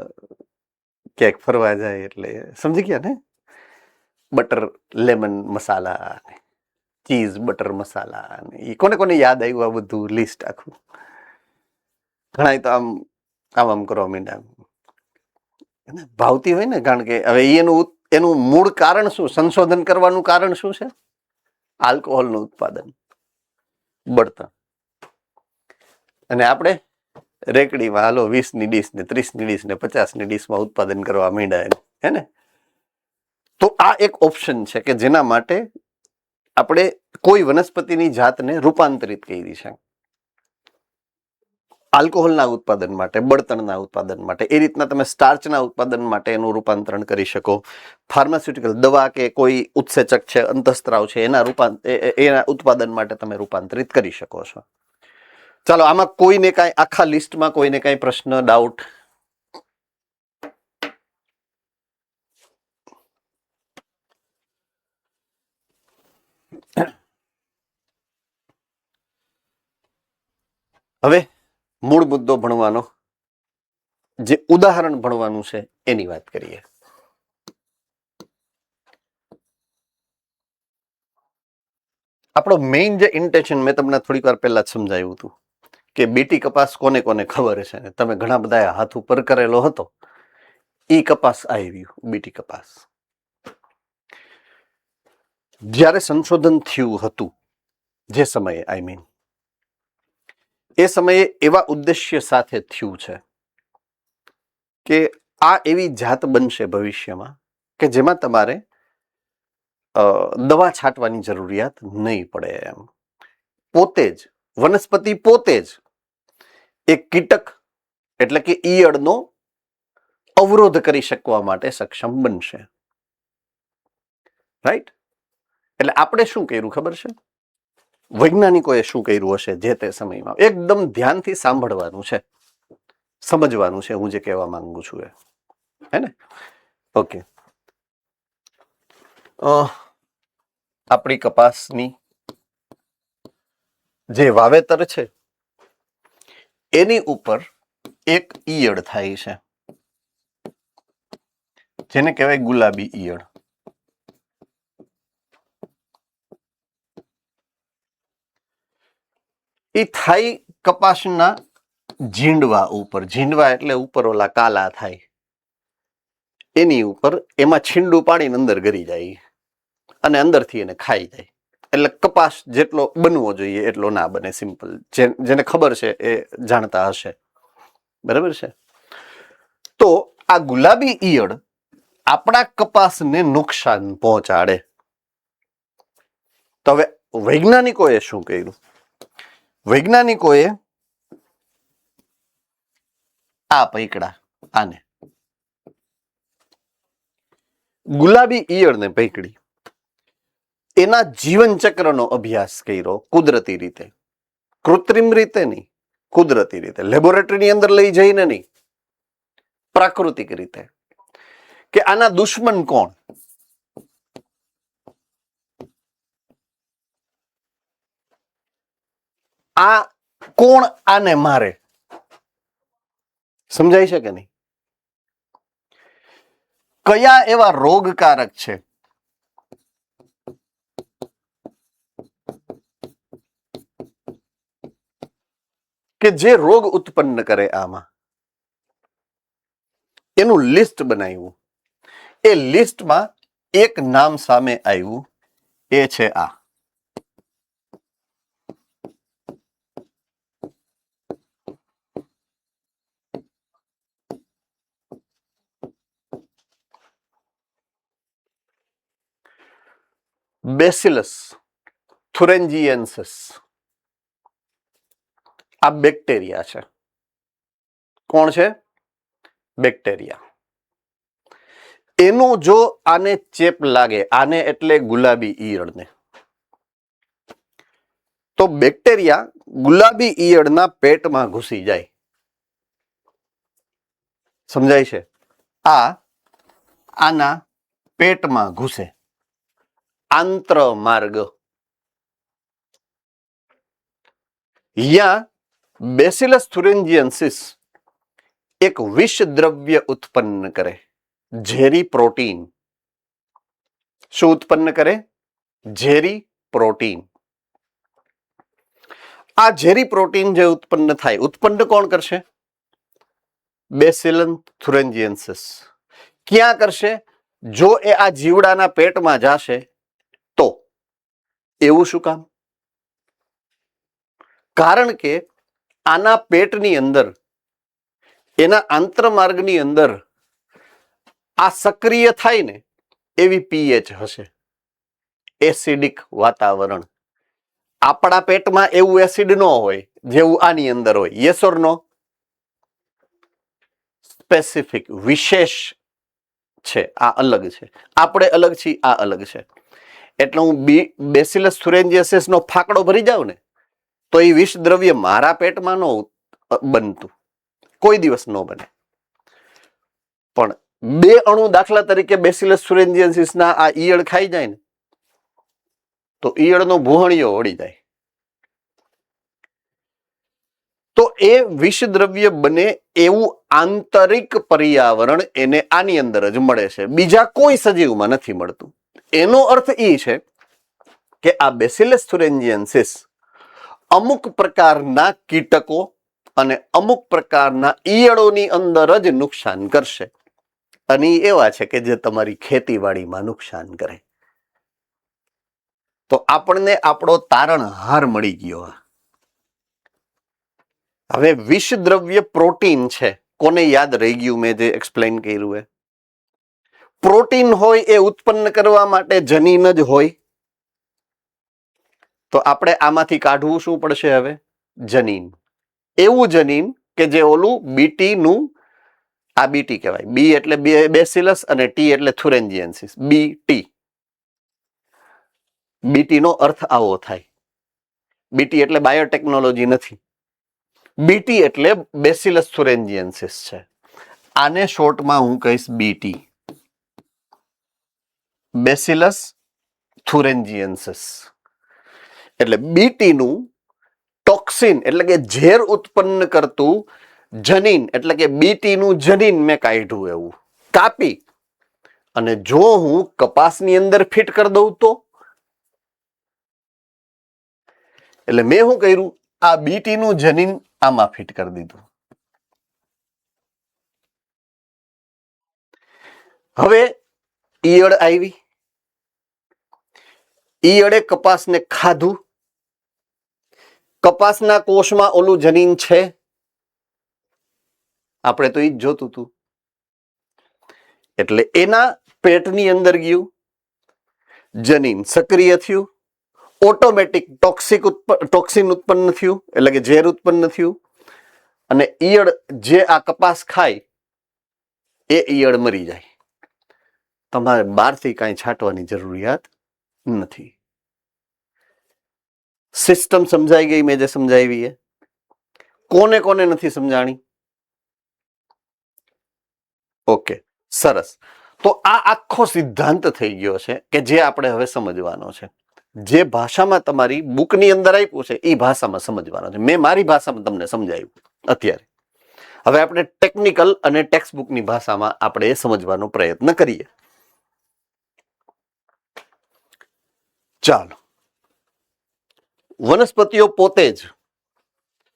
ક્યાંક ફરવા જાય એટલે, સમજી ગયા ને? બટર લેમન મસાલા, ચીઝ બટર મસાલા, એ કોને કોને યાદ આવ્યું આ બધું લિસ્ટ આખું? ઘણા તો આમ કરવા માંડ્યા, ભાવતી હોય ને, કારણ કે હવે એનું મૂળ કારણ શું, સંશોધન કરવાનું કારણ શું છે? આલ્કોહોલનું ઉત્પાદન, બળતણ. અને આપણે રેકડીમાં હાલો 20ની ડીશ ને 30ની ડીશ ને 50ની ડીશમાં ઉત્પાદન કરવા માંડ્યા, હે ને? તો આ એક ઓપ્શન છે કે જેના માટે આપણે કોઈ વનસ્પતિની જાતને રૂપાંતરિત કરી છે, આલ્કોહોલના ઉત્પાદન માટે, બળતણના ઉત્પાદન માટે. એ રીતના તમે સ્ટાર્ચના ઉત્પાદન માટે એનું રૂપાંતરણ કરી શકો. ફાર્માસ્યુટિકલ દવા કે કોઈ ઉત્સેચક છે, અંતઃસ્ત્રાવ છે, એના ઉત્પાદન માટે તમે રૂપાંતરિત કરી શકો છો. ચાલો, આમાં કોઈને કાંઈ, આખા લિસ્ટમાં કોઈને કાંઈ પ્રશ્ન, ડાઉટ? હવે મૂળ મુદ્દો ભણવાનો, જે ઉદાહરણ ભણવાનું છે એની વાત કરીએ. આપણો મેઇન જે ઇન્ટેન્શન મેં તમને થોડીક વાર પહેલા જ સમજાવ્યું હતું કે બીટી કપાસ કોને કોને ખબર છે, ને તમે ઘણા બધા હાથ ઉપર કરેલો હતો. ઈ કપાસ આવ્યું, બીટી કપાસ. જ્યારે સંશોધન થયું હતું, જે સમયે, એ સમયે એવા ઉદ્દેશ્ય સાથે થયું છે કે આ એવી જાત બનશે ભવિષ્યમાં કે જેમાં તમારે દવા છાંટવાની જરૂરિયાત નહીં પડે. એમ પોતે જ વનસ્પતિ પોતે જ એક કીટક એટલે કે ઈયળનો અવરોધ કરી શકવા માટે સક્ષમ બનશે. રાઈટ? એટલે આપણે શું કર્યું ખબર છે? વૈજ્ઞાનિકોએ શું કર્યું હશે જે તે સમયમાં, એકદમ ધ્યાનથી સાંભળવાનું છે, સમજવાનું છે હું જે કહેવા માંગુ છું એ, હે ને? ઓકે. આપણી કપાસની જે વાવેતર છે એની ઉપર એક ઈયળ થાય છે. જેને કહેવાય ગુલાબી ઈયળ. એ થાય કપાસના ઝીંડવા ઉપર. ઝીંડવા એટલે ઉપર ઓલા કાલા થાય એની ઉપર. એમાં છીંડું પાડીને અંદર ગરી જાય અને અંદરથી એને ખાઈ જાય. એટલે કપાસ જેટલો બનવો જોઈએ એટલો ના બને. સિમ્પલ. જેને ખબર છે એ જાણતા હશે. બરાબર છે. તો આ ગુલાબી ઈયળ આપણા કપાસને નુકસાન પહોંચાડે. તો હવે વૈજ્ઞાનિકોએ શું કર્યું? વૈજ્ઞાનિકોએ આ પૈકડા, આને ગુલાબી ઈયળને પૈકડી, એના જીવન ચક્રનો અભ્યાસ કર્યો કુદરતી રીતે. કૃત્રિમ રીતે નહીં, કુદરતી રીતે. લેબોરેટરીની અંદર લઈ જઈને નહીં, પ્રાકૃતિક રીતે. કે આના દુશ્મન કોણ? આ કોણ આને મારે? સમજાય છે કે નહીં? કયા એવા રોગકારક છે કે જે રોગ ઉત્પન્ન કરે આમાં? એનું લિસ્ટ બનાવ્યું. એ લિસ્ટમાં એક નામ સામે આવ્યું, એ છે આ. બેસિલસ થુરેન્જીએન્સિસ. આ બેક્ટેરિયા છે. કોણ છે? બેક્ટેરિયા. એનો જો આને ચેપ લાગે, આને એટલે ગુલાબી ઈયળને, તો બેક્ટેરિયા ગુલાબી ઈયળના પેટમાં ઘૂસી જાય. સમજાય છે? આના પેટમાં ઘૂસે. આંત્ર માર્ગ. યા બેસિલસ થુરેન્જીએન્સિસ એક વિષ દ્રવ્ય ઉત્પન્ન કરે, ઝેરી પ્રોટીન. શું ઉત્પન્ન કરે? ઝેરી પ્રોટીન. આ ઝેરી પ્રોટીન જે ઉત્પન્ન થાય, ઉત્પન્ન કોણ કરશે? બેસિલસ થુરેન્જીએન્સિસ. ક્યાં કરશે? જો એ આ જીવડાના પેટમાં જશે તો. એવું શું કામ? કારણ કે આના પેટની અંદર, એના આંતરમાર્ગની અંદર આ સક્રિય થાય ને એવી પીએચ હશે, એસિડિક વાતાવરણ. આપણા પેટમાં એવું એસિડ ન હોય જેવું આની અંદર હોય. Yes or no? સ્પેસિફિક, વિશેષ છે. આ અલગ છે. આપણે અલગ છીએ, આ અલગ છે. એટલે હું બેસિલસ થુરેન્જીએન્સિસ નો ફાકડો ભરી જાઉં ને તો એ વિષ દ્રવ્ય મારા પેટમાં ન બનતું, કોઈ દિવસ ન બને. પણ 2 અણુ દાખલા તરીકે બેસિલસ થુરેન્જીએન્સિસ ના આ ઈયળ ખાઈ જાય ને તો ઈયળનો ભૂહણિયો ઓળી જાય. તો એ વિષ દ્રવ્ય બને એવું આંતરિક પર્યાવરણ એને આની અંદર જ મળે છે, બીજા કોઈ સજીવમાં નથી મળતું. એનો અર્થ એ છે કે આ બેસિલસ થુરેન્જીએન્સિસ અમુક પ્રકારના કીટકો અને અમુક પ્રકારના ઈયળોની અંદર જ નુકસાન કરશે. અને એવા છે કે જે તમારી ખેતીવાડીમાં નુકસાન કરે. તો આપણને આપણો તારણહાર મળી ગયો. હવે વિષ દ્રવ્ય પ્રોટીન છે. કોને યાદ રહી ગયું મેં જે એક્સપ્લેન કર્યું? એ પ્રોટીન હોય એ ઉત્પન્ન કરવા માટે જનીન જ હોય. તો આપણે આમાંથી કાઢવું શું પડશે હવે? જનીન. એવું જનીન કે જે ઓલું બીટી નું, આ બીટી કહેવાય. બી એટલે બેસિલસ અને ટી એટલે થુરેન્જીએન્સિસ. બીટી. બીટી નો અર્થ આવો થાય. બીટી એટલે બાયોટેકનોલોજી નથી. બીટી એટલે બેસિલસ થુરેન્જીએન્સિસ છે. આને શોર્ટમાં હું કહીશ બીટી, બેસિલસ થુરેન્જીએન્સિસ. એટલે બીટી નું ટોક્સિન એટલે કે ઝેર ઉત્પન્ન કરતું જનીન એટલે કે બીટી નું જનીન મેં કાઢ્યું. એવું કાપી અને જો હું કપાસની અંદર ફિટ કરી દઉં તો એટલે મેં શું કર્યું, આ બીટી નું જનીન આમાં ફિટ કરી દીધું. હવે ઈયળ આવી, ઈયળે કપાસને ખાધું, કપાસના કોષમાં ઓલું જનીન છે, આપણે તો ઈ જ જોતું હતું. એટલે એના પેટની અંદર ગયું, જનીન સક્રિય થયું, ઓટોમેટિક ટોક્સિન ઉત્પન્ન થયું, એટલે કે ઝેર ઉત્પન્ન થયું, અને ઈયળ જે આ કપાસ ખાય એ ઈયળ મરી જાય. તમારે બહારથી કાંઈ છાંટવાની જરૂરિયાત નથી. સિસ્ટમ સમજાઈ ગઈ મેં જે સમજાવી એ? કોને કોને નથી સમજાણી? ઓકે, સરસ. તો આ આખો સિદ્ધાંત થઈ ગયો છે કે જે આપણે હવે સમજવાનો છે. જે ભાષામાં તમારી બુકની અંદર આપ્યું છે એ ભાષામાં સમજવાનો છે. મેં મારી ભાષામાં તમને સમજાવ્યું અત્યારે. હવે આપણે ટેકનિકલ અને ટેક્સ્ટ બુકની ભાષામાં આપણે સમજવાનો પ્રયત્ન કરીએ. ચાલો, વનસ્પતિઓ પોતે જ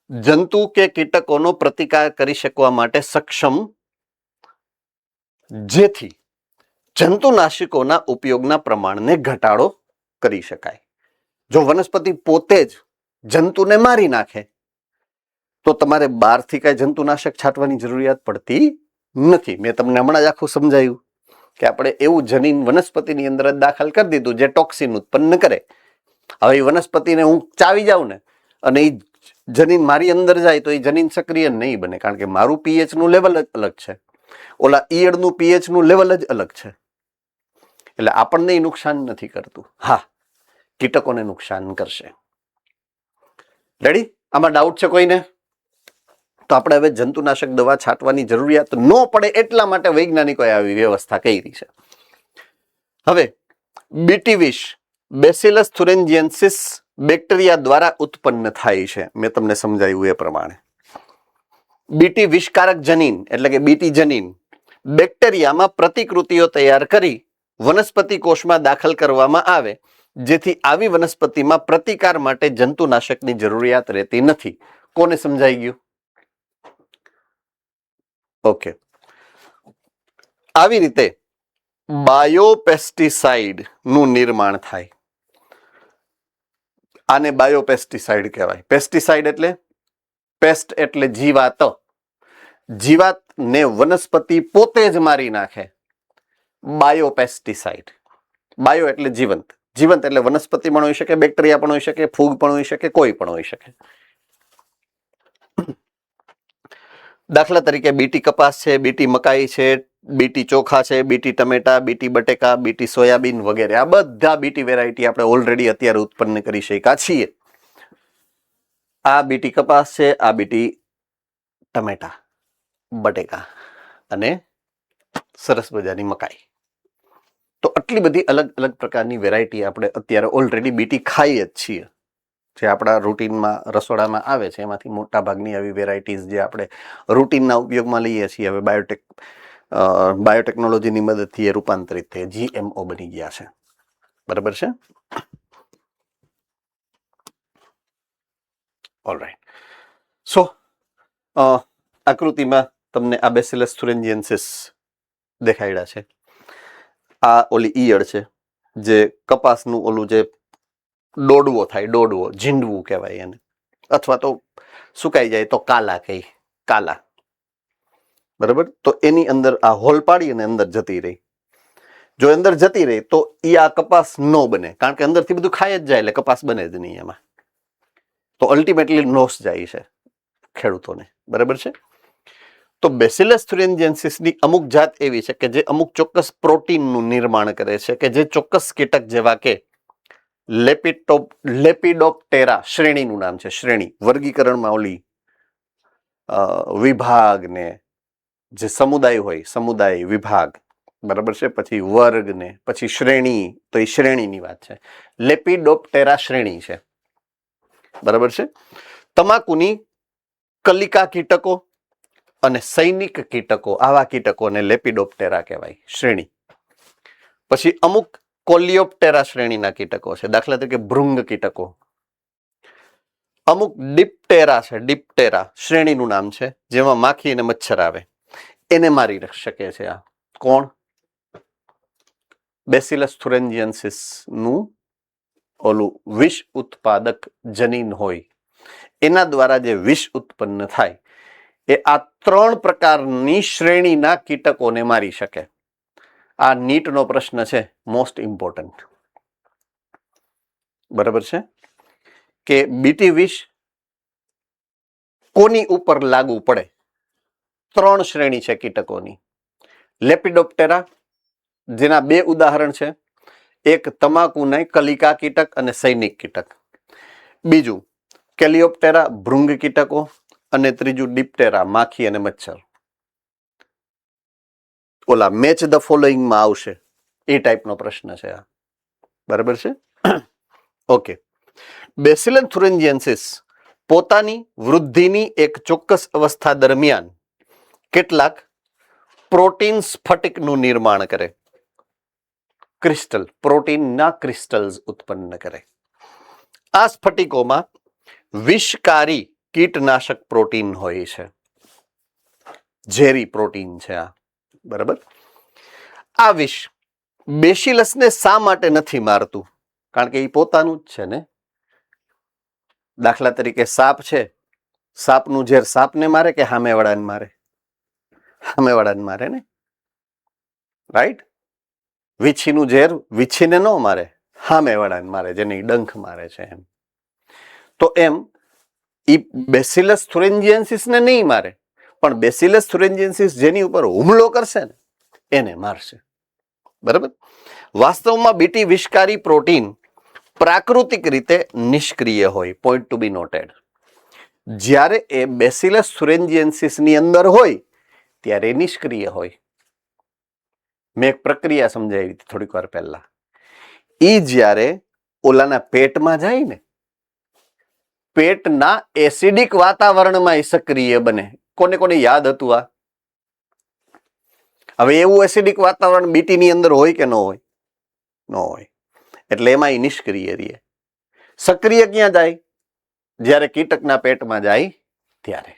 જંતુ કે કીટકોનો પ્રતિકાર કરી શકવા માટે સક્ષમ, જેથી જંતુનાશકોના ઉપયોગના પ્રમાણને ઘટાડો કરી શકાય. જો વનસ્પતિ પોતે જ જંતુને મારી નાખે તો તમારે બહારથી કઈ જંતુનાશક છાંટવાની જરૂરિયાત પડતી નથી. મેં તમને હમણાં જ આખું સમજાયું કે આપણે એવું જનીન વનસ્પતિની અંદર જ દાખલ કરી દીધું જે ટોક્સિન ઉત્પન્ન કરે. હવે એ વનસ્પતિને હું ચાવી જાઉં ને અને એ જનીન મારી અંદર જાય તો એ જનીન સક્રિય નહીં બને, કારણ કે મારું પીએચ નું લેવલ જ અલગ છે, ઓલા ઈયળનું પીએચ નું લેવલ જ અલગ છે. એટલે આપણને નુકસાન નથી કરતું. હા, કીટકોને નુકસાન કરશે. રેડી? આમાં ડાઉટ છે કોઈને? તો આપણે હવે જંતુનાશક દવા છાંટવાની જરૂરિયાત ન પડે એટલા માટે વૈજ્ઞાનિકોએ આવી વ્યવસ્થા કરી છે. હવે બીટી વિષ બેસિલસ થુરિન્જિયન્સિસ બેક્ટેરિયા દ્વારા ઉત્પન્ન થાય છે. મેં તમને સમજાવ્યું એ પ્રમાણે બીટી વિષકારક જનીન એટલે કે બીટી જનીન બેક્ટેરિયામાં પ્રતિકૃતિઓ તૈયાર કરી વનસ્પતિ કોષમાં દાખલ કરવામાં આવે, જેથી આવી વનસ્પતિમાં પ્રતિકાર માટે જંતુનાશકની જરૂરિયાત રહેતી નથી. કોને સમજાઈ ગયું? ઓકે. આવી રીતે બાયોપેસ્ટિસાઇડ નું નિર્માણ થાય. આને બાયોપેસ્ટિસાઇડ કહેવાય. પેસ્ટિસાઇડ એટલે પેસ્ટ એટલે જીવાત. જીવાતને વનસ્પતિ પોતે જ મારી નાખે. બાયોપેસ્ટિસાઇડ. બાયો એટલે જીવંત. જીવંત એટલે વનસ્પતિ પણ હોઈ શકે, બેક્ટેરિયા પણ હોઈ શકે, ફૂગ પણ હોઈ શકે, કોઈ પણ હોઈ શકે. દાખલા તરીકે બીટી કપાસ છે, બીટી મકાઈ છે, બીટી ચોખા છે, બીટી ટમેટા, બીટી બટેકા, બીટી સોયાબીન વગેરે. આ બધા બીટી વેરાયટી આપણે ઓલરેડી અત્યારે ઉત્પન્ન કરી શક્યા છીએ. આ બીટી કપાસ છે, આ બીટી ટમેટા, બટેકા અને સરસ મજાની મકાઈ. તો આટલી બધી અલગ અલગ પ્રકારની વેરાયટી આપણે અત્યારે ઓલરેડી બીટી ખાઈએ જ છીએ. જે આપણા રૂટીનમાં રસોડામાં આવે છે એમાંથી મોટા ભાગની આવી વેરાયટીઝ જે આપણે રૂટીનના ઉપયોગમાં લઈએ છીએ હવે બાયોટેકનોલોજીની મદદથી એ રૂપાંતરિત થઈ GMO બની ગયા છે. બરાબર છે? ઓલરાઈટ. સો આકૃતિમાં તમને આ બેસિલસ થુરિન્જિયન્સિસ દેખાડ્યા છે. આ ઓલી ઈયળ છે જે કપાસનું ઓલું જે દોડવો થાય, દોડવો, ઝીંડવું કહેવાય એને, અથવા તો સુકાઈ જાય તો કાલા કહી, કાલા. બરાબર? તો એની અંદર આ હોલ પાડી અને અંદર જતી રહી. જો અંદર જતી રહી તો એ આ કપાસ ન બને, કારણ કે અંદરથી બધું ખાઈ જ જાય એટલે કપાસ બને જ નહીં એમાં. તો અલ્ટિમેટલી લોસ જાય છે ખેડૂતોને. બરાબર છે? તો બેસિલસ થુરિન્જિયન્સિસની અમુક જાત એવી છે કે જે અમુક ચોક્કસ પ્રોટીનનું નિર્માણ કરે છે કે જે ચોક્કસ કીટક જેવા કે લેપિડોપ્ટેરા શ્રેણીનું નામ છે. શ્રેણી વર્ગીકરણમાં ઓલી વિભાગ ને જે સમુદાય હોય, સમુદાય વિભાગ, બરાબર છે, પછી વર્ગ ને પછી શ્રેણી, તો એ શ્રેણીની વાત છે. લેપિડોપ્ટેરા શ્રેણી છે. બરાબર છે? તમાકુની કલિકા કીટકો અને સૈનિક કીટકો, આવા કીટકોને લેપિડોપ્ટેરા કહેવાય, શ્રેણી. પછી અમુક કોલિયોપ્ટેરા શ્રેણીના કીટકો છે, દાખલા તરીકે ભૃંગ કીટકો. અમુક ડિપ્ટેરા છે, ડિપ્ટેરા શ્રેણીનું નામ છે, જેમાં માખી અને મચ્છર આવે, એને મારી શકે છે. આ કોણ? બેસિલસ થુરેન્જીયન્સિસ નું ઓલું વિષ ઉત્પાદક જનીન હોય, એના દ્વારા જે વિષ ઉત્પન્ન થાય એ આ 3 પ્રકારની શ્રેણીના કીટકોને મારી શકે. આ નીટનો પ્રશ્ન છે, મોસ્ટ ઇમ્પોર્ટન્ટ. બરાબર છે કે બીટી વિષ કોની ઉપર લાગુ પડે? 3 શ્રેણી છે કીટકોની. લેપિડોપ્ટેરા, જેના 2 ઉદાહરણ છે, એક તમાકુના કલિકા કીટક અને સૈનિક કીટક. બીજું કેલિયોપ્ટેરા ભૃંગ કીટકો, અને ત્રીજું ડિપ્ટેરા માખી અને મચ્છર. ઓલા મેચ ધ ફોલોઈંગમાં આવશે એ ટાઈપનો પ્રશ્ન છે આ. બરાબર છે? ઓકે. બેસિલસ થુરેન્જીયન્સિસ પોતાની વૃદ્ધિની એક ચોક્કસ અવસ્થા દરમિયાન કેટલાક પ્રોટીન સ્ફટિકનું નિર્માણ કરે, ક્રિસ્ટલ, પ્રોટીનના ક્રિસ્ટલ્સ ઉત્પન્ન કરે. આ સ્ફટિકોમાં વિષકારી કીટનાશક પ્રોટીન હોય છે, ઝેરી પ્રોટીન છે આ. બરાબર? આ વિષ બેસિલસને શા માટે નથી મારતું? કારણ કે એ પોતાનું જ છે ને. દાખલા તરીકે સાપ છે, સાપનું ઝેર સાપને મારે કે સામેવાળાને મારે? સામેવાળાને મારે ને, રાઈટ? વીછીનું ઝેર વીછીને ન મારે, સામેવાળાને મારે, જેને ડંખ મારે છે એમ. તો એમ ઈ બેસિલસ થુરેન્જીયન્સિસને નહીં મારે, પણ બેસિલસ થુરેન્જીયન્સિસ જેની ઉપર હુમલો કરશે ને એને મારશે. બરાબર? વાસ્તવમાં બીટી વિષકારી પ્રોટીન પ્રાકૃતિક રીતે નિષ્ક્રિય હોય, પોઈન્ટ ટુ બી નોટેડ. જ્યારે એ બેસિલસ થુરેન્જીયન્સિસની અંદર હોય ત્યારે નિષ્ક્રિય હોય. મેં એક પ્રક્રિયા સમજાવી હતી થોડીક વાર પહેલા. ઈ જ્યારે ઓલાના પેટમાં જાય ને, પેટના એસિડિક વાતાવરણમાં સક્રિય બને. કોને કોને યાદ હતું આ? હવે એવું એસિડિક વાતાવરણ બીટીની અંદર હોય કે ન હોય? ન હોય. એટલે એમાં એ નિષ્ક્રિય રહે. સક્રિય ક્યાં જાય? જ્યારે કીટકના પેટમાં જાય ત્યારે.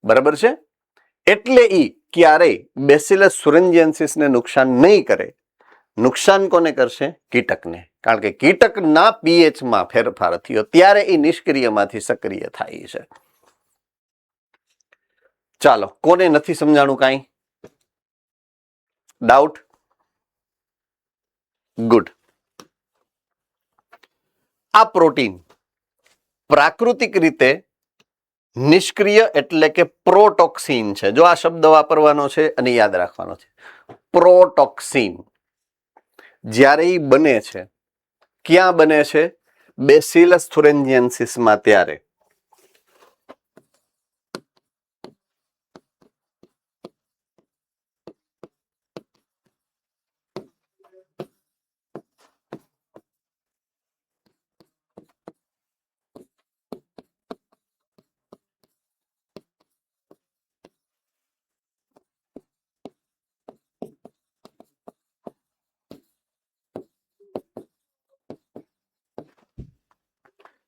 બરાબર છે? એટલે ઈ ક્યારેય બેસિલસ થુરેન્જીયન્સિસને નુકસાન નહીં કરે. નુકસાન કોને કરશે? કીટકને. કારણ કે કીટકના પીએચમાં ફેરફાર થયો ત્યારે એ નિષ્ક્રિયમાંથી સક્રિય થાય છે. ચાલો, કોને નથી સમજાણું કાંઈ? ડાઉટ? ગુડ. આ પ્રોટીન પ્રાકૃતિક રીતે નિષ્ક્રિય એટલે કે પ્રોટોક્સિન છે. જો આ શબ્દ વાપરવાનો છે અને યાદ રાખવાનો છે. પ્રોટોક્સિન જ્યારે એ બને છે, ક્યાં બને છે? બેસિલસ થુરેન્જીયન્સિસમાં. ત્યારે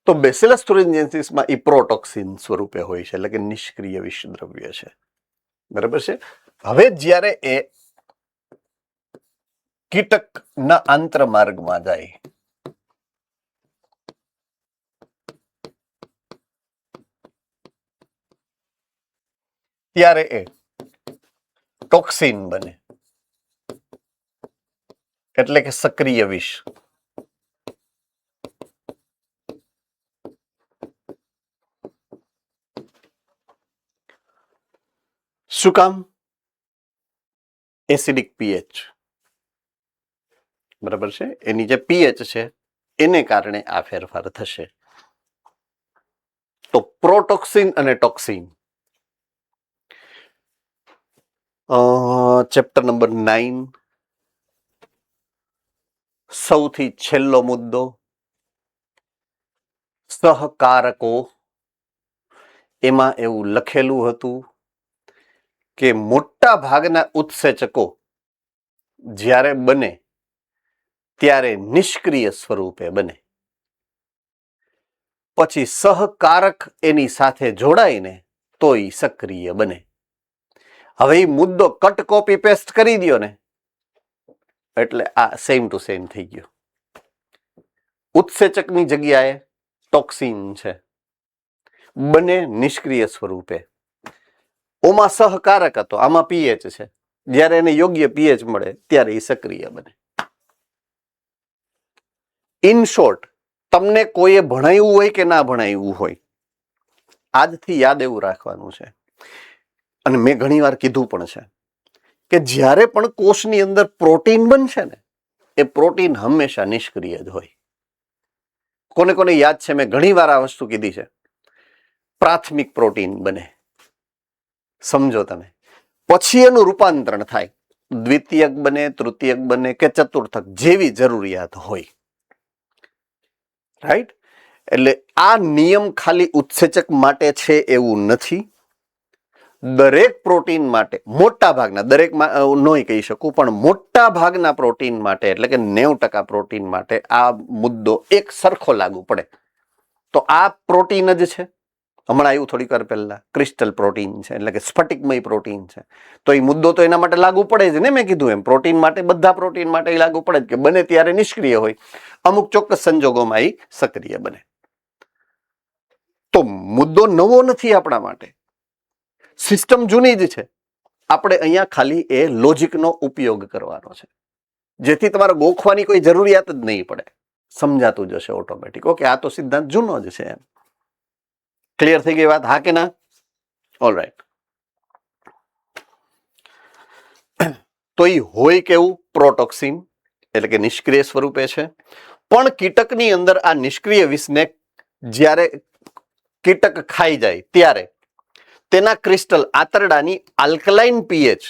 તો બેસિલસ થુરેન્જીયન્સિસમાં એ પ્રોટોક્સિન સ્વરૂપે હોય છે, એટલે કે નિષ્ક્રિય વિષ દ્રવ્ય છે. બરાબર છે? હવે જ્યારે એ કીટકના આંતરમાર્ગમાં જાય ત્યારે એ ટોક્સિન બને, એટલે કે સક્રિય વિષ. શું કામ? Acidic pH. બરાબર છે? એની જે પીએચ છે એને કારણે આ ફેરફાર થશે. તો પ્રોટોક્સિન અને ટોક્સિન. ચેપ્ટર નંબર 9, સૌથી છેલ્લો મુદ્દો, સહકારકો. એમાં એવું લખેલું હતું કે મોટા ભાગના ઉત્સેચકો જ્યારે બને ત્યારે નિષ્ક્રિય સ્વરૂપે બને, પછી સહકારક એની સાથે જોડાઈને તો એ સક્રિય બને. હવે એ મુદ્દો કટ કોપી પેસ્ટ કરી દો ને એટલે આ સેમ ટુ સેમ થઈ ગયો. ઉત્સેચકની જગ્યાએ ટોક્સિન છે, બને નિષ્ક્રિય સ્વરૂપે. ઓમાં સહકારક હતો, આમાં પીએચ છે. જ્યારે એને યોગ્ય પીએચ મળે ત્યારે એ સક્રિય બને. ઇન શોર્ટ, તમને કોઈએ ભણાવ્યું હોય કે ના ભણાવ્યું હોય, આજથી યાદ એવું રાખવાનું છે, અને મેં ઘણી વાર કીધું પણ છે કે જ્યારે પણ કોષની અંદર પ્રોટીન બનશે ને એ પ્રોટીન હંમેશા નિષ્ક્રિય જ હોય. કોને કોને યાદ છે મેં ઘણી વાર આ વસ્તુ કીધી છે? પ્રાથમિક પ્રોટીન બને, સમજો તમે, પછી એનું રૂપાંતરણ થાય, દ્વિતીયક બને, તૃતીયક બને કે ચતુર્થક, જેવી જરૂરિયાત હોય. રાઈટ? એટલે આ નિયમ ખાલી ઉત્સેચક માટે છે એવું નથી. દરેક પ્રોટીન માટે, મોટા ભાગના, દરેક નહીં કહી શકું, પણ મોટા ભાગના પ્રોટીન માટે, એટલે કે 90% પ્રોટીન માટે આ મુદ્દો એક સરખો લાગુ પડે. તો આ પ્રોટીન જ છે, હમણાં આવ્યું થોડીક વાર પહેલા, ક્રિસ્ટલ પ્રોટીન છે, એટલે કે સ્ફટિકમય પ્રોટીન છે. તો એ મુદ્દો તો એના માટે લાગુ પડે જ ને. મેં કીધું એમ પ્રોટીન માટે, બધા પ્રોટીન માટે એ લાગુ પડે જ કે બને ત્યારે નિષ્ક્રિય હોય, અમુક ચોક્કસ સંજોગોમાં એ સક્રિય બને. તો મુદ્દો નવો નથી આપણા માટે, સિસ્ટમ જૂની જ છે. આપણે અહીંયા ખાલી એ લોજિકનો ઉપયોગ કરવાનો છે, જેથી તમારે ગોખવાની કોઈ જરૂરિયાત જ નહીં પડે, સમજાતું જશે ઓટોમેટિક. ઓકે, આ તો સિદ્ધાંત જૂનો જ છે એમ. ક્લિયર થઈ ગઈ વાત? હા કે ના? ઓલરાઈટ. તો એ હોય કેવું? પ્રોટોક્સિન, એટલે કે નિષ્ક્રિય સ્વરૂપે છે. પણ કીટકની અંદર આ નિષ્ક્રિય વિષને જ્યારે કીટક ખાઈ જાય ત્યારે તેના ક્રિસ્ટલ આંતરડાની આલ્કલાઇન પીએચ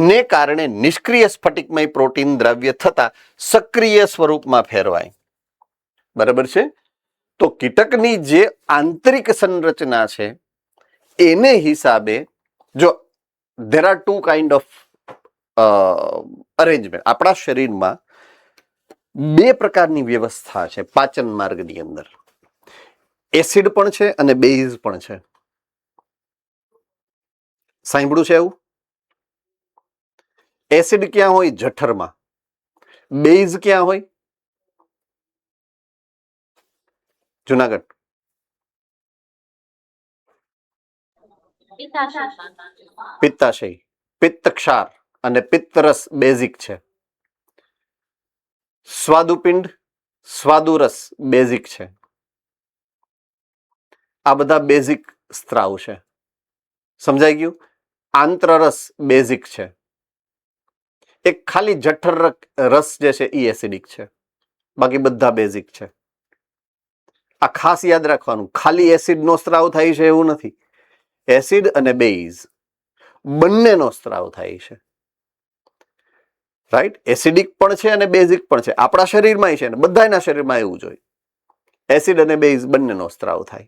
ને કારણે નિષ્ક્રિય સ્ફટિકમય પ્રોટીન દ્રવ્ય થતા સક્રિય સ્વરૂપમાં ફેરવાય. બરાબર છે? તો કીટકની જે આંતરિક સંરચના છે એને હિસાબે, જો there are two kind of arrangement. આપણા શરીરમાં બે પ્રકારની વ્યવસ્થા છે પાચન માર્ગની અંદર, એસિડ પણ છે અને બેઝ પણ છે. સાંભળ્યું છે એવું? એસિડ ક્યાં હોય? જઠરમાં. બેઝ ક્યાં હોય? જુનાગઢ. પિત્તાશય, પિત્તક્ષાર અને પિત્તરસ બેઝિક છે. સ્વાદુપિંડ, સ્વાદુરસ બેઝિક છે. આ બધા બેઝિક સ્ત્રાવ છે. સમજાઈ ગયું? આંત્રરસ બેઝિક છે. એક ખાલી જઠર રસ જે છે એ એસિડિક છે, બાકી બધા બેઝિક છે. આ ખાસ યાદ રાખવાનું, ખાલી એસિડ નો સ્ત્રાવ થાય છે એવું નથી. એસિડ અને બેઝ બંનેનો સ્ત્રાવ થાય છે. રાઈટ? એસિડિક પણ છે અને બેઝિક પણ છે. આપણા શરીરમાં છે ને બધાના શરીરમાં એવું જ હોય, એસિડ અને બેઝ બંનેનો સ્ત્રાવ થાય.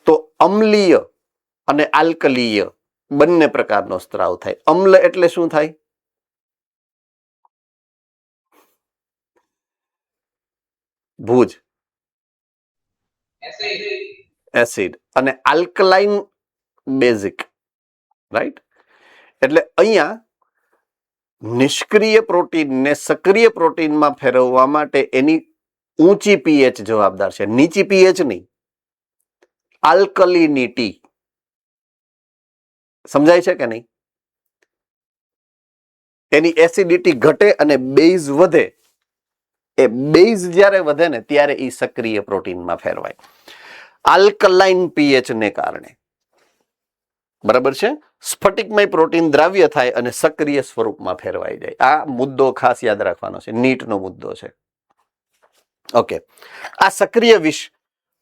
તો અમ્લીય અને આલ્કલીય બંને પ્રકારનો સ્ત્રાવ થાય. અમ્લ એટલે શું થાય? ભુજ. એસિડ. અને આલ્કલાઇન બેઝિક. રાઈટ? એટલે અહીંયા નિષ્ક્રિય પ્રોટીનને સક્રિય પ્રોટીનમાં ફેરવવા માટે એની ઊંચી પીએચ જવાબદાર છે, નીચી પીએચ નહીં, આલ્કલિનિટી. સમજાય છે કે નહીં? એની એસિડિટી ઘટે અને બેઝ વધે. એ બેઝ જ્યારે વધે ને ત્યારે એ સક્રિય પ્રોટીનમાં ફેરવાય, આલ્કલાઇન પીએચ ને કારણે. બરાબર છે? સ્ફટિકમય પ્રોટીન દ્રાવ્ય થાય અને સક્રિય સ્વરૂપમાં ફેરવાઈ જાય. આ મુદ્દો ખાસ યાદ રાખવાનો છે, નીટનો મુદ્દો છે. ઓકે, આ સક્રિય વિષ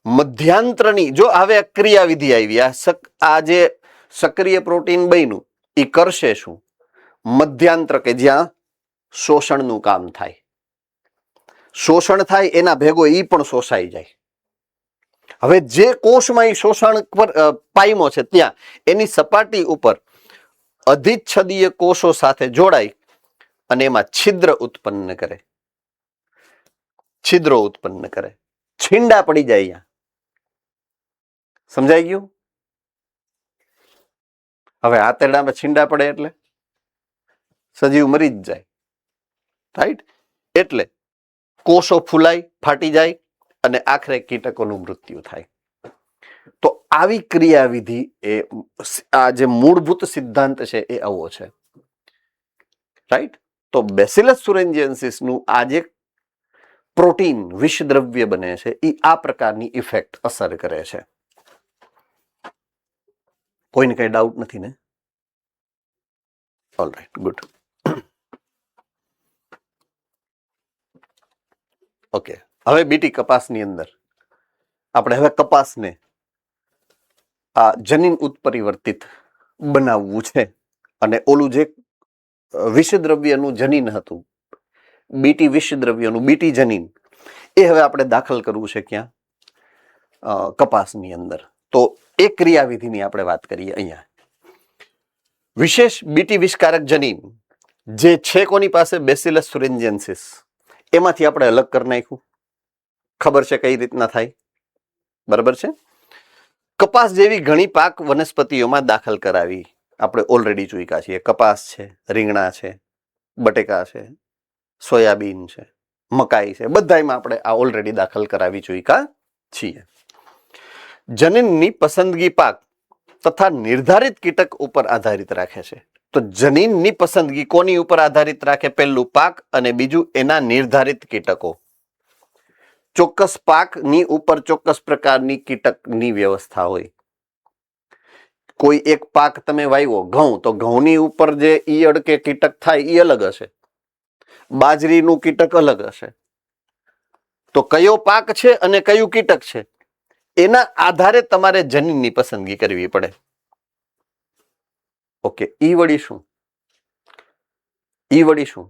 મધ્યાંતરની, જો હવે ક્રિયાવિધિ આવી, આ જે સક્રિય પ્રોટીન બન્યું એ કરશે શું? મધ્યાંત્ર, કે જ્યાં શોષણનું કામ થાય. શોષણ થાય એના ભેગો એ પણ શોષાઈ જાય. હવે જે કોષમાં એ શોષણ પર પાયમો છે ત્યાં એની સપાટી ઉપર અધિચ્છદીય કોષો સાથે જોડાઈ અને એમાં છિદ્ર ઉત્પન્ન કરે, છિદ્રો ઉત્પન્ન કરે, છીંડા પડી જાય. અહીંયા સમજાઈ ગયું? હવે આંતરડામાં છીંડા પડે એટલે સજીવ મરી જ જાય, રાઈટ? એટલે કોષો ફૂલાય, ફાટી જાય અને આખરે કીટકોનું મૃત્યુ થાય. તો આવી ક્રિયાવિધિ એ આ જે મૂળભૂત સિદ્ધાંત છે એ આવો છે, રાઈટ? તો બેસિલસ સુરેન્જિયન્સિસ નું આ જે પ્રોટીન વિષદ્રવ્ય બને છે એ આ પ્રકારની ઇફેક્ટ અસર કરે છે. કોઈને કઈ ડાઉટ નથી ને? All right, good. ઓકે, હવે બીટી કપાસની અંદર આપણે હવે કપાસને આ જનીન ઉત્પરિવર્તિત બનાવવું છે અને ઓલું જે વિષદ્રવ્યનું જનીન હતું, બીટી વિષદ્રવ્યનું બીટી જનીન, એ હવે આપણે દાખલ કરવું છે ક્યાં? કપાસની અંદર. તો એ ક્રિયાવિધિની આપણે વાત કરીએ. અહીંયા વિશેષ બીટી વિષકારક જનીન જે છે કોની પાસે? બેસિલસ સુરેન્જિયન્સિસ. એમાંથી આપણે અલગ કરી નાખ્યું. ખબર છે કઈ રીતના થાય? બરાબર છે. કપાસ જેવી ઘણી પાક વનસ્પતિઓમાં દાખલ કરાવી આપણે ઓલરેડી જોઈકા છીએ. કપાસ છે, રીંગણા છે, બટેકા છે, સોયાબીન છે, મકાઈ છે, બધામાં આપણે આ ઓલરેડી દાખલ કરાવી જોઈકા છીએ. જનીનની પસંદગી પાક તથા નિર્ધારિત કીટક ઉપર આધારિત રાખે છે. તો જનીનની પસંદગી કોની ઉપર આધારિત રાખે? પહેલું પાક અને બીજું એના નિર્ધારિત કીટકો. ચોક્કસ પાકની ઉપર ચોક્કસ પ્રકારની કીટકની વ્યવસ્થા હોય. કોઈ એક પાક તમે વાવ્યો, ઘઉં, તો ઘઉંની ઉપર જે ઈયળ કે કીટક થાય એ અલગ હશે, બાજરીનું કીટક અલગ હશે. તો કયો પાક છે અને કયું કીટક છે એના આધારે તમારે જનીનની પસંદગી કરવી પડે. ઓકે, ઈ વળી શું? ઈ વળી શું?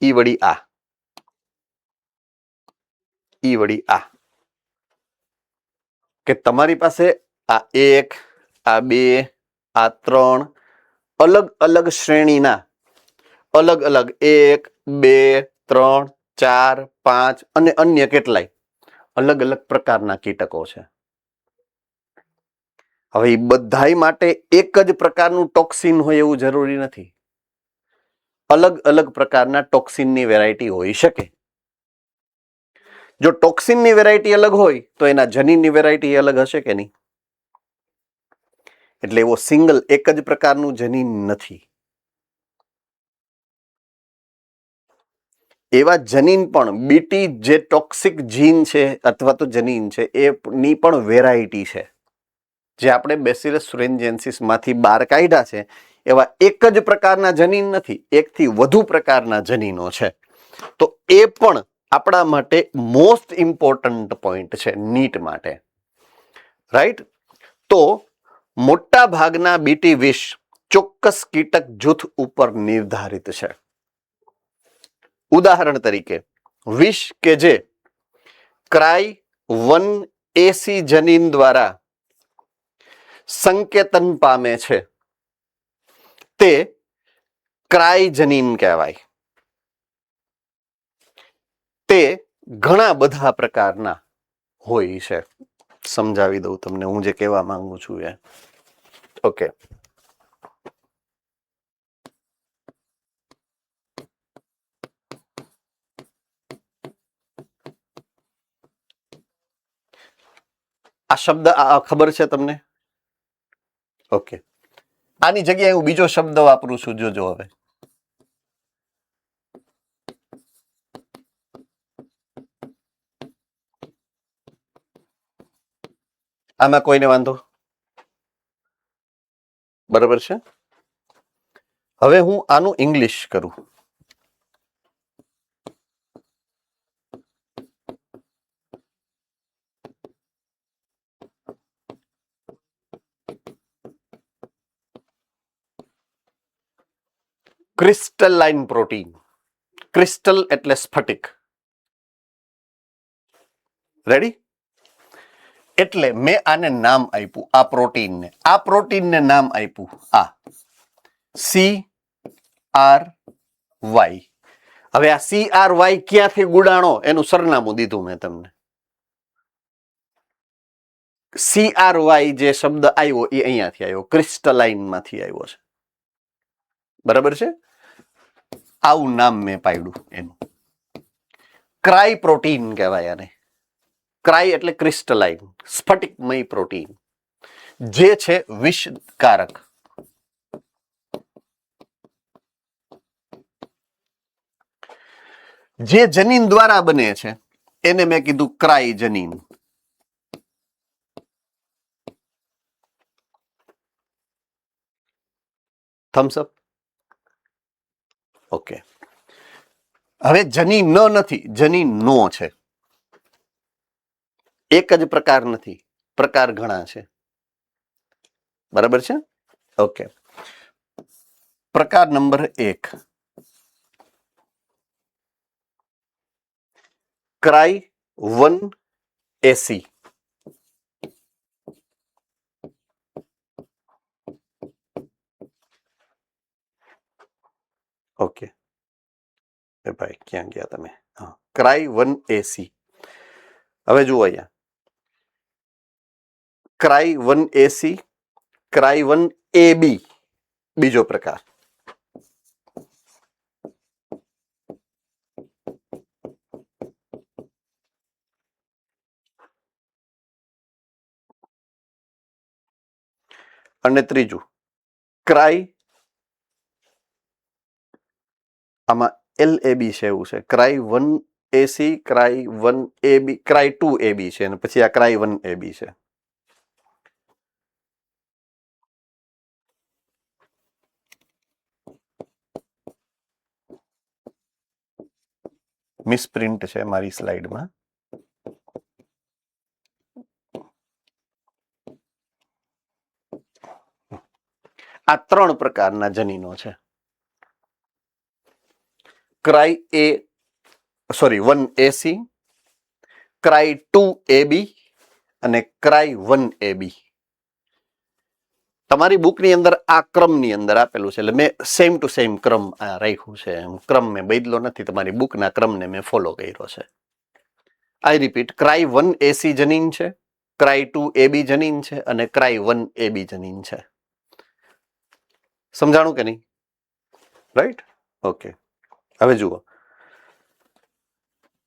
ઈ વળી આ, ઈ વળી આ કે તમારી પાસે આ 1, આ 2, આ 3 અલગ અલગ શ્રેણીના અલગ અલગ 1, 2, 3, 4, 5 અને અન્ય કેટલાય અલગ અલગ પ્રકારના કીટકો છે. હવે એ બધાય માટે એક જ પ્રકારનું ટોક્સિન હોય એવું જરૂરી નથી. અલગ અલગ પ્રકારના ટોક્સિનની વેરાયટી હોઈ શકે. જો ટોક્સિનની વેરાયટી અલગ હોય તો એના જનીનની વેરાયટી અલગ હશે કે નહીં? એટલે એવો સિંગલ એક જ પ્રકારનું જનીન નથી. એવા જનીન પણ બીટી જે ટોક્સિક જીન છે અથવા તો જનીન છે એની પણ વેરાયટી છે. જે આપણે બેસિલસ સુરેન્જિયન્સિસ માંથી બહાર કાઢ્યા છે એવા એક જ પ્રકારના જનીન નથી, એકથી વધુ પ્રકારના જનીનો છે. તો એ પણ આપણા માટે મોસ્ટ ઇમ્પોર્ટન્ટ પોઈન્ટ છે નીટ માટે, રાઈટ? તો મોટા ભાગના બીટી વિષ ચોક્કસ કીટક જૂથ ઉપર નિર્ધારિત છે. ઉદાહરણ તરીકે વિષ કે જે ક્રાય 1AC જનીન દ્વારા સંકેતન પામે છે તે ક્રાય જનીન કહેવાય. તે ઘણા બધા પ્રકારના હોય છે. સમજાવી દઉં તમને હું જે કહેવા માંગુ છું એ. ઓકે, આ શબ્દ ખબર છે તમને? ઓકે, આની જગ્યાએ હું બીજો શબ્દ વાપરું છું, જોજો હવે. આમાં કોઈને વાંધો? બરાબર છે. હવે હું આનું ઇંગ્લિશ કરું. Crystalline protein. ક્રિસ્ટલ એટલે સ્ફટિક. રેડી? એટલે મેં આને નામ આપ્યું, આ પ્રોટીનને નામ આપ્યું આ CRY. હવે આ CRY ક્યાંથી ગુડાણો એનું સરનામું દીધું મેં તમને. CRY જે શબ્દ આવ્યો એ અહીંયાથી આવ્યો, ક્રિસ્ટલાઇન માંથી આવ્યો છે. બરાબર છે? આવું નામ મેં પાડ્યું એનું. ક્રાય પ્રોટીન કહેવાય આને. ક્રાય એટલે ક્રિસ્ટલાઇન, સ્ફટિકમય પ્રોટીન, જે છે વિષકારક. જે જનીન દ્વારા બને છે એને મેં કીધું ક્રાય જનીન. થમ્સ અપ. ઓકે. હવે જનીન નથી, જનીન નો છે. એક જ પ્રકાર નથી, પ્રકાર ઘણા છે. બરાબર છે? ઓકે. પ્રકાર નંબર 1, ક્રાય 1AC. ઓકે એ ભાઈ ક્યાં ગયા તમે? હા, ક્રાય 1AC. હવે જુઓ અહીંયા, ક્રાય 1AC, ક્રાય 1AB બીજો પ્રકાર. અને ત્રીજું ક્રાય, આમાં LAB છે એવું છે, cry 1AC, cry 1AB, cry 2AB છે અને પછી આ ક્રાય 1AB છે. મિસપ્રિન્ટ છે મારી સ્લાઇડમાં. આ 3 પ્રકારના જનીનો છે. ક્રાય 1AC, ક્રાય 2AB અને ક્રાય 1AB. તમારી બુકની અંદર આ ક્રમની અંદર આપેલું છે, એટલે મેં સેમ ટુ સેમ ક્રમ આ રાખ્યું છે. ક્રમ મેં બદલો નથી, તમારી બુકના ક્રમને મેં ફોલો કર્યો છે. આઈ રિપીટ, ક્રાય 1AC જનીન છે, ક્રાય 2AB જનીન છે અને ક્રાય 1AB જનીન છે. સમજાણું કે નહીં? રાઈટ? ઓકે. હવે જુઓ,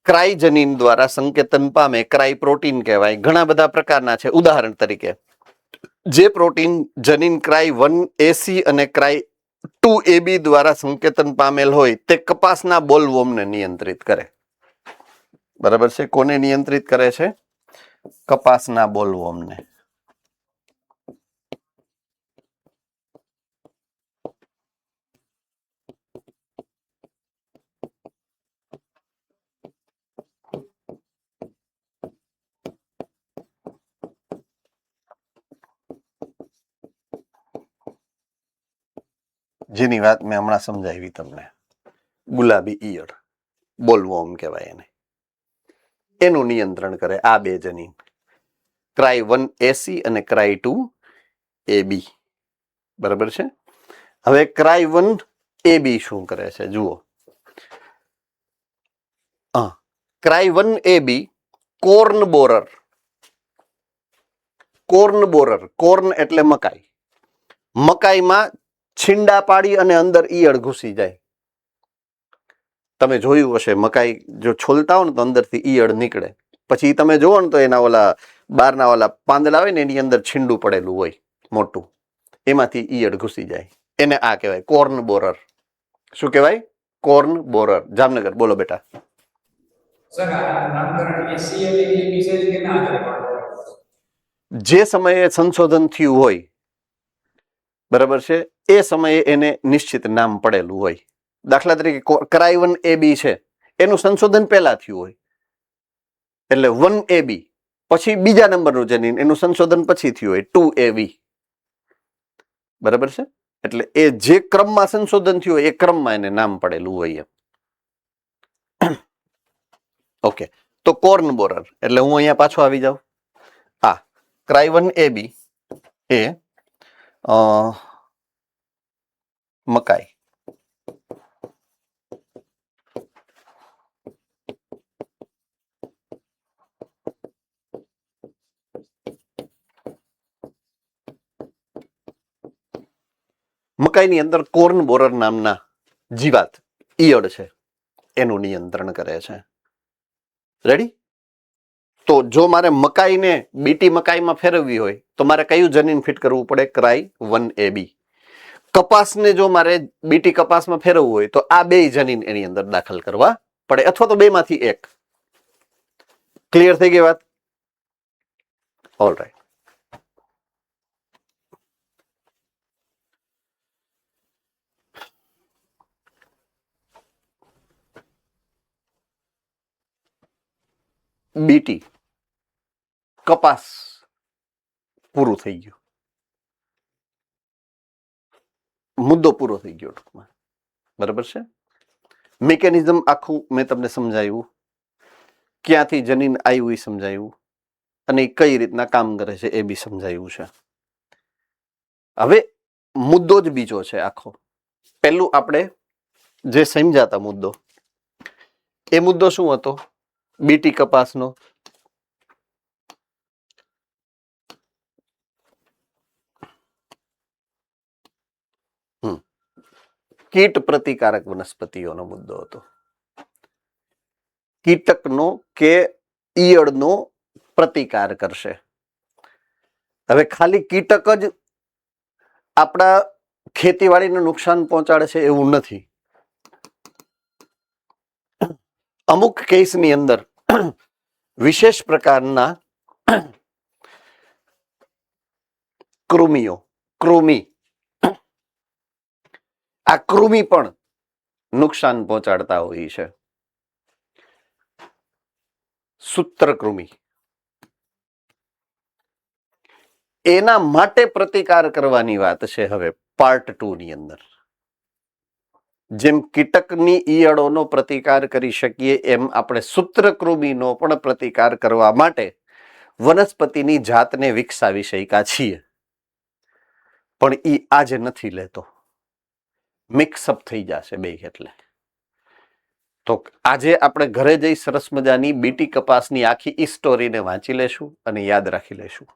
ક્રાય જનીન દ્વારા સંકેતન પામે ક્રાય પ્રોટીન કહેવાય. ઘણા બધા પ્રકારના છે. ઉદાહરણ તરીકે, જે પ્રોટીન જનીન ક્રાય 1AC અને ક્રાય 2AB દ્વારા સંકેતન પામેલ હોય તે કપાસના બોલવોર્મને નિયંત્રિત કરે. બરાબર છે? કોને નિયંત્રિત કરે છે? કપાસના બોલવોર્મને. જેની વાત મેં હમણાં સમજાવી તમને. ગુલાબી ઈયળ, બોલવોર્મ કહેવાય એને. એનું નિયંત્રણ કરે આ બે જનીન, ક્રાય 1AC અને ક્રાય 2AB. બરાબર છે? હવે ક્રાય 1AB શું કરે છે જુઓ. ક્રાય 1AB corn borer. Corn borer, corn એટલે મકાઈ. મકાઈમાં છીંડા પાડી અને અંદર ઈયળ ઘૂસી જાય. તમે જોયું હશે, મકાઈ જો છોલતા હો ને તો અંદરથી ઈયળ નીકળે. પછી તમે જોવો ને તો એના ઓલા બહારના ઓલા પાંદડા હોય ને એની અંદર છીંડું પડેલું હોય મોટું, એમાંથી ઈયળ ઘૂસી જાય. એને આ કહેવાય કોર્ન બોરર. શું કહેવાય? કોર્ન બોરર. જામનગર બોલો બેટા. જે સમયે સંશોધન થયું હોય, બરાબર છે, એ સમયે એને નિશ્ચિત નામ પડેલું હોય. દાખલા તરીકે ક્રાય 1AB છે, એનું સંશોધન પહેલા થયું હોય, એટલે 1AB. પછી બીજા નંબરનું જનીન, એનું સંશોધન પછી થયું હોય 2AB. બરાબર છે? એટલે એ જે ક્રમમાં સંશોધન થયું હોય એ ક્રમમાં એને નામ પડેલું હોય. ઓકે. તો કોર્ન બોરર એટલે હું અહીંયા પાછો આવી જાઉં. ક્રાય 1AB એ મકાઈ, મકાઈની અંદર કોર્ન બોરર નામના જીવાત ઈયળ છે એનું નિયંત્રણ કરે છે. રેડી? તો જો મારે મકાઈને બીટી મકાઈમાં ફેરવવી હોય તો મારે કયું જનીન ફિટ કરવું પડે? Cry 1AB. કપાસને જો મારે બીટી કપાસમાં ફેરવવું હોય તો આ બે જનીન એની અંદર દાખલ કરવા પડે, અથવા તો બેમાંથી એક. ક્લિયર થઈ ગઈ વાત? ઓલરાઈટ. બીટી કપાસ પૂરું થઈ ગયું, મુદ્દો પૂરો થઈ ગયો ટૂંકમાં. બરાબર છે? મિકેનિઝમ આખું મેં તમને સમજાવ્યું, ક્યાંથી જનીન આવ્યું એ સમજાવ્યું, અને એ કઈ રીતના કામ કરે છે એ બી સમજાવ્યું છે. હવે મુદ્દો જ બીજો છે આખો. પહેલું આપણે જે સમજાતા મુદ્દો, એ મુદ્દો શું હતો? બીટી કપાસનો કીટ પ્રતિકારક વનસ્પતિઓનો મુદ્દો હતો. કીટકનો કે ઈયળનો પ્રતિકાર કરશે. હવે ખાલી કીટક જ આપણા ખેતીવાડીને નુકસાન પહોંચાડે છે એવું નથી. અમુક કેસની અંદર વિશેષ પ્રકારના કૃમિ આ કૃમિ પણ નુકસાન પહોંચાડતા હોય છે. સૂત્રકૃમિ, એના માટે પ્રતિકાર કરવાની વાત છે હવે પાર્ટ 2 ની અંદર. જેમ કીટકની ઈયળોનો પ્રતિકાર કરી શકીએ એમ આપણે સૂત્રકૃમિનો પણ પ્રતિકાર કરવા માટે વનસ્પતિની જાતને વિકસાવી શક્યા છીએ. પણ ઈ આજે નથી લેતો, મિક્સઅપ થઈ જશે બે. એટલે તો આજે આપણે ઘરે જઈ સરસ મજાની બીટી કપાસની આખી ઈ સ્ટોરીને વાંચી લેશું અને યાદ રાખી લેશું,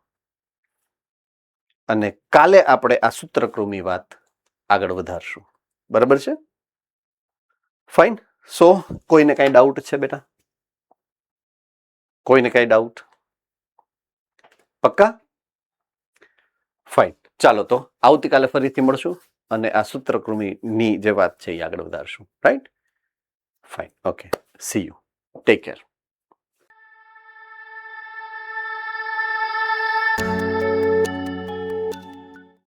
અને કાલે આપણે આ સૂત્રકૃમિ વાત આગળ વધારશું. બરાબર છે? ફાઇન. સો કોઈને કઈ ડાઉટ છે બેટા? કોઈને કઈ ડાઉટ? પક્કા? ફાઇન. ચાલો તો આવતીકાલે ફરીથી મળશું અને આ સૂત્રકૃમિની જે વાત છે એ આગળ વધારશું. Right? Fine. Okay. See you. Take care.